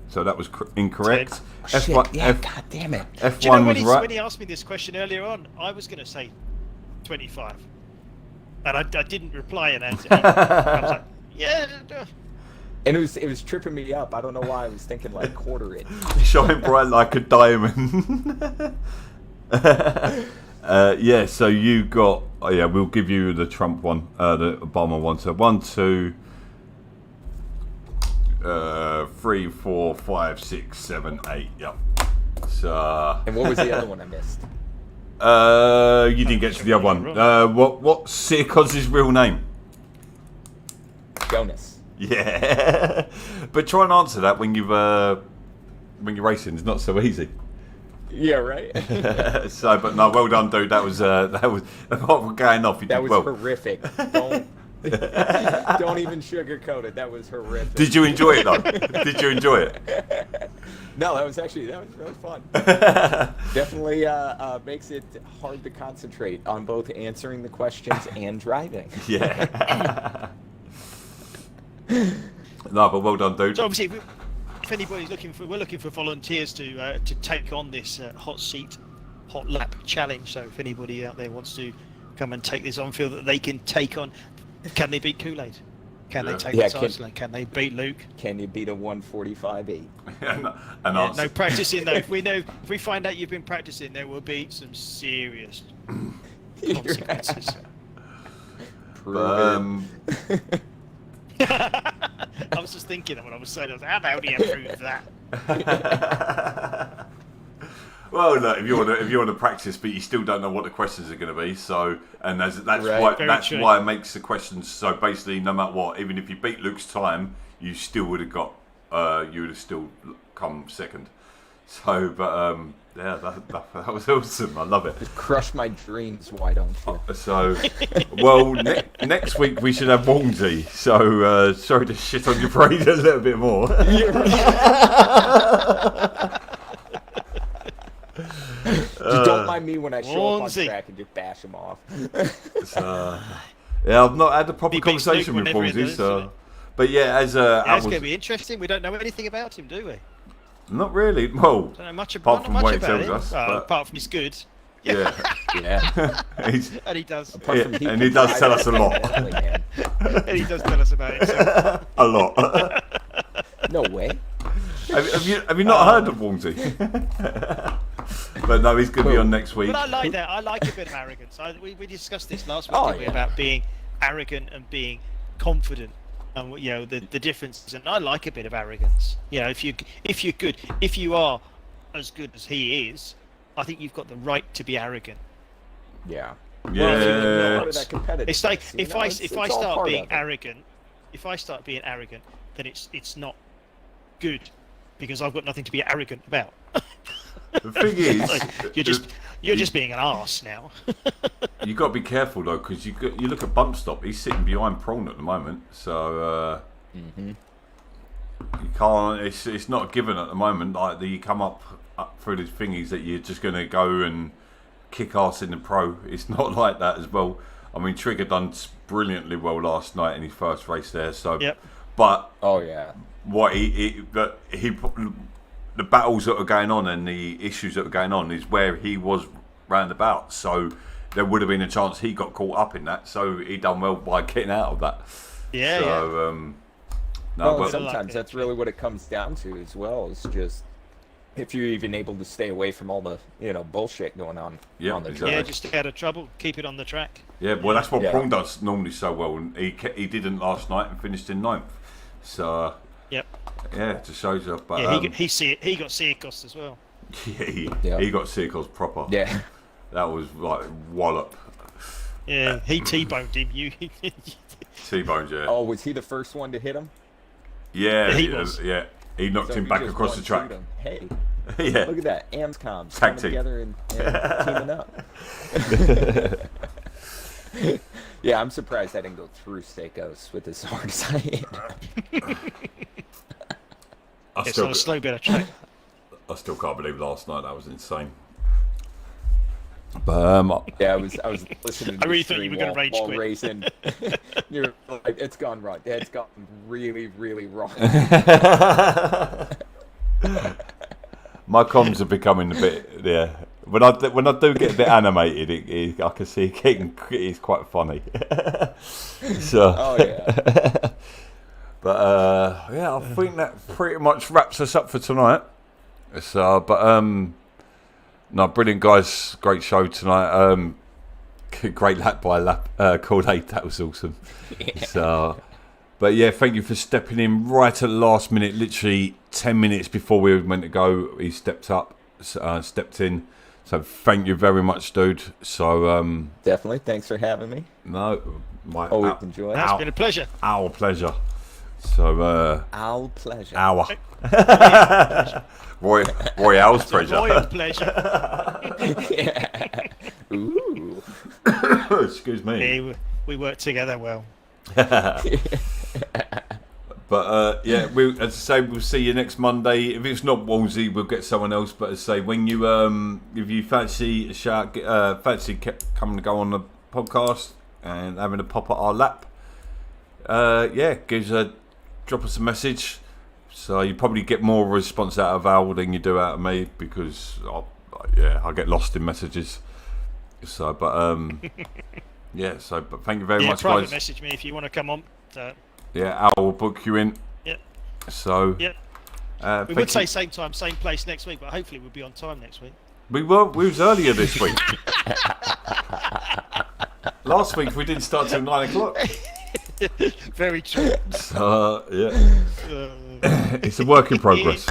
Speaker 1: So that was incorrect.
Speaker 3: 10. Shit, yeah, god damn it.
Speaker 1: F1
Speaker 2: Do you know
Speaker 1: was right.
Speaker 2: when he asked me this question earlier on, I was going to say 25, and I didn't reply and answer. I was like, yeah.
Speaker 3: And it was tripping me up. I don't know why I was thinking like quarter it.
Speaker 1: Shine bright like a diamond. Yeah, so you got. Oh yeah, we'll give you the Trump one, the Obama one. So 1, 2, 3, 4, 5, 6, 7, 8. Yep. So
Speaker 3: And what was the other one I missed?
Speaker 1: you didn't get to the other one. What's Sirkoz's real name?
Speaker 3: Jonas.
Speaker 1: Yeah, but try and answer that when you're racing. It's not so easy.
Speaker 3: Yeah, right.
Speaker 1: So, but no, well done, dude. That was apart from going off. You
Speaker 3: That
Speaker 1: did
Speaker 3: was
Speaker 1: well.
Speaker 3: horrific. Don't even sugarcoat it. That was horrific.
Speaker 1: Did you enjoy it though? Did you enjoy it?
Speaker 3: No, that was really fun. Definitely makes it hard to concentrate on both answering the questions and driving.
Speaker 1: Yeah. No, but well done, dude.
Speaker 2: So obviously, if anybody's we're looking for volunteers to take on this hot lap challenge. So if anybody out there wants to come and take this on, feel that they can take on, can they beat Koolaid? Can they take this Iceland? Can they beat Luke?
Speaker 3: Can you beat a 145.8?
Speaker 2: No practicing though. If we find out you've been practicing, there will be some serious consequences. I was just thinking when I was saying, how about he improve that?
Speaker 1: Well, look, if you want to practice, but you still don't know what the questions are going to be, so and that's
Speaker 2: Right.
Speaker 1: why it makes the questions. So basically, no matter what, even if you beat Luke's time, you still would have got you would have still come second. So, but yeah, that was awesome. I love it.
Speaker 3: Just crush my dreams, why don't you?
Speaker 1: So, well, next week we should have Walmsy. So, sorry to shit on your parade a little bit more.
Speaker 3: Just don't mind me when I show up on
Speaker 2: Walmsy.
Speaker 3: track and just bash him off.
Speaker 1: Yeah, I've not had a proper
Speaker 2: He beats
Speaker 1: conversation
Speaker 2: Luke
Speaker 1: with
Speaker 2: whenever he
Speaker 1: Walmsy,
Speaker 2: does,
Speaker 1: so.
Speaker 2: isn't
Speaker 1: But yeah, as
Speaker 2: Yeah, it's
Speaker 1: Al was,
Speaker 2: going to be interesting. We don't know anything about him, do we?
Speaker 1: not really. Well,
Speaker 2: Don't know much
Speaker 1: apart
Speaker 2: about,
Speaker 1: from
Speaker 2: not
Speaker 1: what
Speaker 2: much
Speaker 1: he
Speaker 2: about
Speaker 1: tells
Speaker 2: him.
Speaker 1: us,
Speaker 2: Well,
Speaker 1: but-
Speaker 2: apart from he's good.
Speaker 1: yeah,
Speaker 3: Yeah.
Speaker 1: he's,
Speaker 2: And he does.
Speaker 3: Apart from
Speaker 1: and he does tell us a lot.
Speaker 3: Man.
Speaker 2: And he does tell us about himself.
Speaker 1: A lot.
Speaker 3: No way.
Speaker 1: have you not heard of Walmsy? But no, he's going to be on next week.
Speaker 2: But I like that. I like a bit of arrogance. We discussed this last week,
Speaker 3: Oh,
Speaker 2: didn't we,
Speaker 3: yeah.
Speaker 2: about being arrogant and being confident, and the differences. And I like a bit of arrogance. If you're good, if you are as good as he is, I think you've got the right to be arrogant.
Speaker 3: Yeah.
Speaker 1: Yeah.
Speaker 3: Part of that competitive.
Speaker 2: It's like
Speaker 3: you
Speaker 2: if
Speaker 3: know,
Speaker 2: I
Speaker 3: it's
Speaker 2: start
Speaker 3: all part
Speaker 2: being
Speaker 3: of it.
Speaker 2: arrogant, then it's not good because I've got nothing to be arrogant about.
Speaker 1: The thing is,
Speaker 2: Like, you're just being an arse now.
Speaker 1: you got to be careful though, because you look at Bump Stop. He's sitting behind Prawn at the moment, so you can't. It's not given at the moment. Like you come up through these thingies that you're just going to go and kick ass in the pro. It's not like that as well. I mean, Trigger done brilliantly well last night in his first race there. So,
Speaker 2: Yep.
Speaker 1: but
Speaker 3: Oh yeah.
Speaker 1: what the battles that are going on and the issues that are going on is where he was roundabout. So there would have been a chance he got caught up in that. So he done well by getting out of that.
Speaker 2: Yeah,
Speaker 1: So no,
Speaker 3: Well,
Speaker 1: but
Speaker 3: sometimes that's really what it comes down to as well. Is just if you're even able to stay away from all the bullshit going on
Speaker 1: Yeah,
Speaker 3: on the
Speaker 1: exactly.
Speaker 2: yeah.
Speaker 3: track.
Speaker 2: Just stay out of trouble. Keep it on the track.
Speaker 1: yeah, well that's what
Speaker 3: Yeah.
Speaker 1: Prawn does normally so well, and he didn't last night and finished in 9th. So
Speaker 2: Yep.
Speaker 1: yeah, it just shows you. But
Speaker 2: Yeah, he got Seacost as well.
Speaker 1: yeah, he got Seacost proper.
Speaker 3: Yeah.
Speaker 1: That was like wallop.
Speaker 2: Yeah, he T-boned him.
Speaker 1: T-bones, yeah.
Speaker 3: Oh, was he the first one to hit him?
Speaker 1: Yeah,
Speaker 2: he was.
Speaker 1: Yeah, he knocked
Speaker 3: So
Speaker 1: him
Speaker 3: he
Speaker 1: back
Speaker 3: just
Speaker 1: across the track.
Speaker 3: one-shoot him. Hey,
Speaker 1: Yeah,
Speaker 3: look at that. Amscoms
Speaker 1: Tag
Speaker 3: coming
Speaker 1: team.
Speaker 3: together and teaming up. Yeah, I'm surprised I didn't go through Seikos with as hard as I am.
Speaker 2: It's on a slow bit of track.
Speaker 1: I still can't believe last night. That was insane. But
Speaker 3: Yeah, I was listening to
Speaker 2: I really
Speaker 3: the
Speaker 2: thought you
Speaker 3: stream
Speaker 2: were gonna
Speaker 3: while,
Speaker 2: rage
Speaker 3: while
Speaker 2: quit.
Speaker 3: racing. You're like, it's gone wrong. It's gone really, really wrong.
Speaker 1: my comms are becoming a bit. Yeah, when I do get a bit animated, I can see it's quite funny. So.
Speaker 3: Oh yeah.
Speaker 1: But yeah, I think that pretty much wraps us up for tonight. So, but no, brilliant guys, great show tonight. Great lap by lap, Koolaid, that was awesome. So, but yeah, thank you for stepping in right at the last minute, literally 10 minutes before we were meant to go. He stepped in. So thank you very much, dude. So
Speaker 3: Definitely. Thanks for having me.
Speaker 1: no, my
Speaker 3: Always enjoy it.
Speaker 2: That's been a pleasure.
Speaker 1: our pleasure. So
Speaker 3: Our pleasure.
Speaker 1: our Royale's pleasure.
Speaker 2: Royal pleasure.
Speaker 3: Yeah. Ooh.
Speaker 1: Excuse me.
Speaker 2: Yeah, we work together well.
Speaker 1: But yeah, as I say, we'll see you next Monday. If it's not Wolsey, we'll get someone else. But as I say, when you if you fancy a shout, coming to go on the podcast and having a pop at our lap, yeah, drop us a message. So you probably get more response out of Al than you do out of me because I get lost in messages. So, but yeah. So, but thank you very much,
Speaker 2: private
Speaker 1: guys.
Speaker 2: message me if you want to come on. So,
Speaker 1: Yeah, Al will book you in.
Speaker 2: Yep.
Speaker 1: So
Speaker 2: Yep. We
Speaker 1: thank
Speaker 2: would say
Speaker 1: you.
Speaker 2: same time, same place next week, but hopefully we'll be on time next week.
Speaker 1: We was earlier this week. Last week we didn't start till 9 o'clock.
Speaker 2: Very true.
Speaker 1: So it's a work in progress.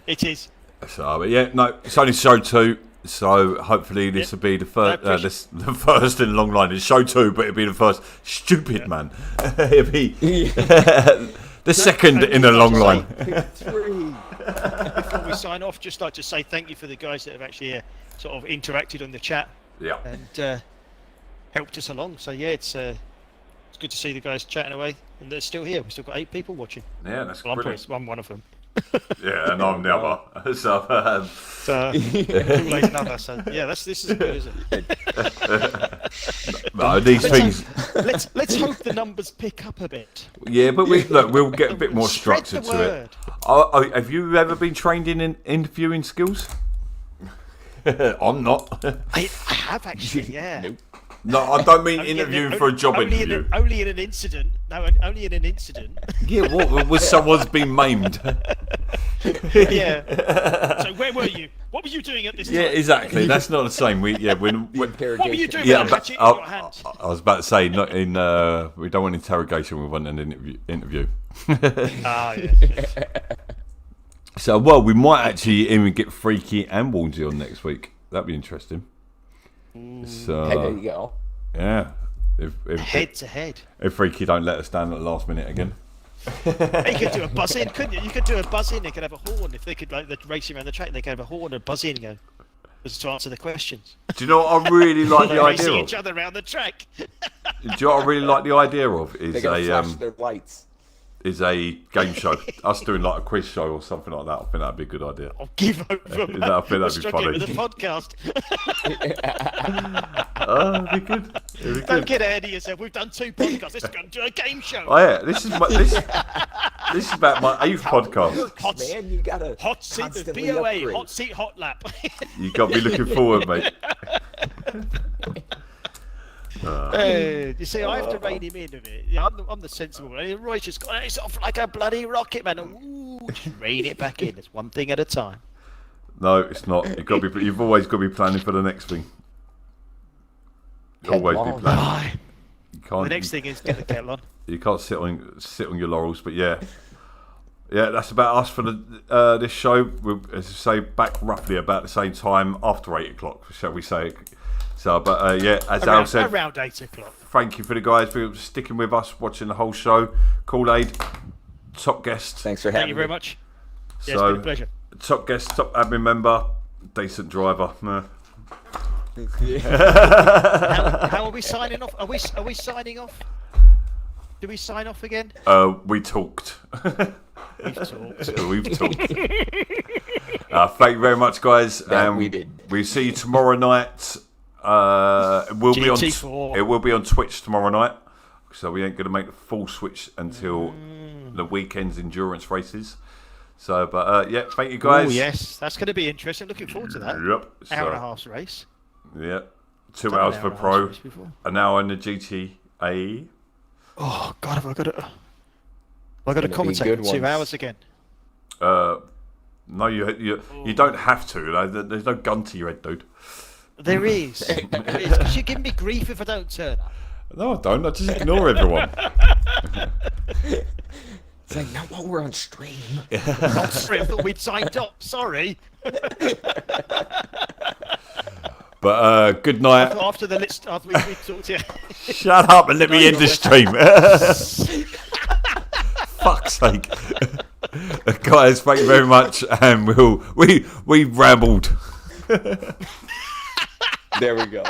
Speaker 2: It is.
Speaker 1: So, but yeah, no, it's only show 2. So hopefully this will be the first, the first in a long line. It's show 2, but it'll be the first. Stupid man. It'll be the second in a long line.
Speaker 2: Before we sign off, just like to say thank you for the guys that have actually sort of interacted on the chat.
Speaker 1: Yeah.
Speaker 2: And helped us along. So yeah, it's good to see the guys chatting away, and they're still here. We've still got 8 people watching.
Speaker 1: Yeah, that's
Speaker 2: well,
Speaker 1: brilliant.
Speaker 2: I'm one of them.
Speaker 1: Yeah, and I'm the other. So,
Speaker 2: Koolaid another. So yeah, this is good, isn't it?
Speaker 1: no, these things.
Speaker 2: Let's hope the numbers pick up a bit.
Speaker 1: Yeah, but we'll get a bit more structure to it. Have you ever been trained in interviewing skills? I'm not.
Speaker 2: I have actually, yeah.
Speaker 3: Nope.
Speaker 1: No, I don't mean interviewing for a job interview.
Speaker 2: Only in an incident. No, only in an incident.
Speaker 1: Yeah, what was someone's been maimed?
Speaker 2: Yeah. So where were you? What were you doing at this time?
Speaker 1: Yeah, exactly. That's not the same. When
Speaker 2: what were you doing
Speaker 1: yeah,
Speaker 2: with a hatchet in your hand?
Speaker 1: I was about to say, not in. We don't want interrogation. We want an interview.
Speaker 2: Yes.
Speaker 1: So, well, we might actually even get Freaky and Woolsey on next week. That'd be interesting. So,
Speaker 3: Hey, there you go.
Speaker 1: Yeah. If
Speaker 2: Head to head.
Speaker 1: If Freaky don't let us down at the last minute again.
Speaker 2: You could do a buzz in, couldn't you? You could do a buzz in. They could have a horn if they could like racing around the track. They could have a horn and buzz in and go to answer the questions.
Speaker 1: Do you know what I really like the idea
Speaker 2: racing
Speaker 1: of?
Speaker 2: each other around the track.
Speaker 1: Do you know what I really like the idea of?
Speaker 3: They gotta flash their lights.
Speaker 1: Is a game show. Us doing like a quiz show or something like that. I think that'd be a good idea.
Speaker 2: I'll give over.
Speaker 1: I think that'd be funny.
Speaker 2: With the podcast.
Speaker 1: Oh, it'd be good. It'd be
Speaker 2: Don't
Speaker 1: good.
Speaker 2: get ahead of yourself. We've done 2 podcasts. Let's go and do a game show.
Speaker 1: Oh yeah, this is about my 8th podcast.
Speaker 3: Man, you gotta
Speaker 2: Hot seat, the
Speaker 3: constantly
Speaker 2: BoA,
Speaker 3: upgrade.
Speaker 2: hot seat, hot lap.
Speaker 1: You got to be looking forward, mate.
Speaker 2: You see, I have to rein him in a bit. Yeah, I'm the sensible one. Roy's just got it's off like a bloody rocket, man. Ooh, just rein it back in. It's one thing at a time.
Speaker 1: No, it's not. You've always got to be planning for the next thing. Always be planning. You can't.
Speaker 2: The next thing is get the kettle on.
Speaker 1: You can't sit on your laurels, but yeah, that's about us for the this show. We'll, as I say, back roughly about the same time after 8 o'clock, shall we say? So, but yeah, as Al said,
Speaker 2: around 8 o'clock.
Speaker 1: Thank you for the guys for sticking with us, watching the whole show. Koolaid, top guest.
Speaker 3: Thanks for having me.
Speaker 2: Thank you very much. Yeah,
Speaker 1: So,
Speaker 2: it's been a pleasure.
Speaker 1: Top guest, top admin member, decent driver.
Speaker 2: How are we signing off? Are we signing off? Do we sign off again?
Speaker 1: We talked.
Speaker 2: We've talked.
Speaker 1: We've talked. Thank you very much, guys.
Speaker 3: We did.
Speaker 1: We'll see you tomorrow night. It will be on Twitch tomorrow night, so we ain't going to make the full switch until the weekend's endurance races. So, but yeah, thank you guys.
Speaker 2: Oh yes, that's going to be interesting. Looking forward to that.
Speaker 1: Yep.
Speaker 2: Hour and a half race.
Speaker 1: Yeah, 2 hours for pro, an hour in the GTA.
Speaker 2: Oh God, have I got to commentate for 2 hours again?
Speaker 1: No, you don't have to. There's no gun to your head, dude.
Speaker 2: There is. Because you're giving me grief if I don't turn up.
Speaker 1: No, I don't. I just ignore everyone.
Speaker 3: It's like, not while we're on stream.
Speaker 2: On stream, I thought we'd signed up. Sorry.
Speaker 1: But good night.
Speaker 2: After the list, after we talked to you.
Speaker 1: Shut up and let me end the stream. Fuck's sake. Guys, thank you very much. And we rambled.
Speaker 3: There we go.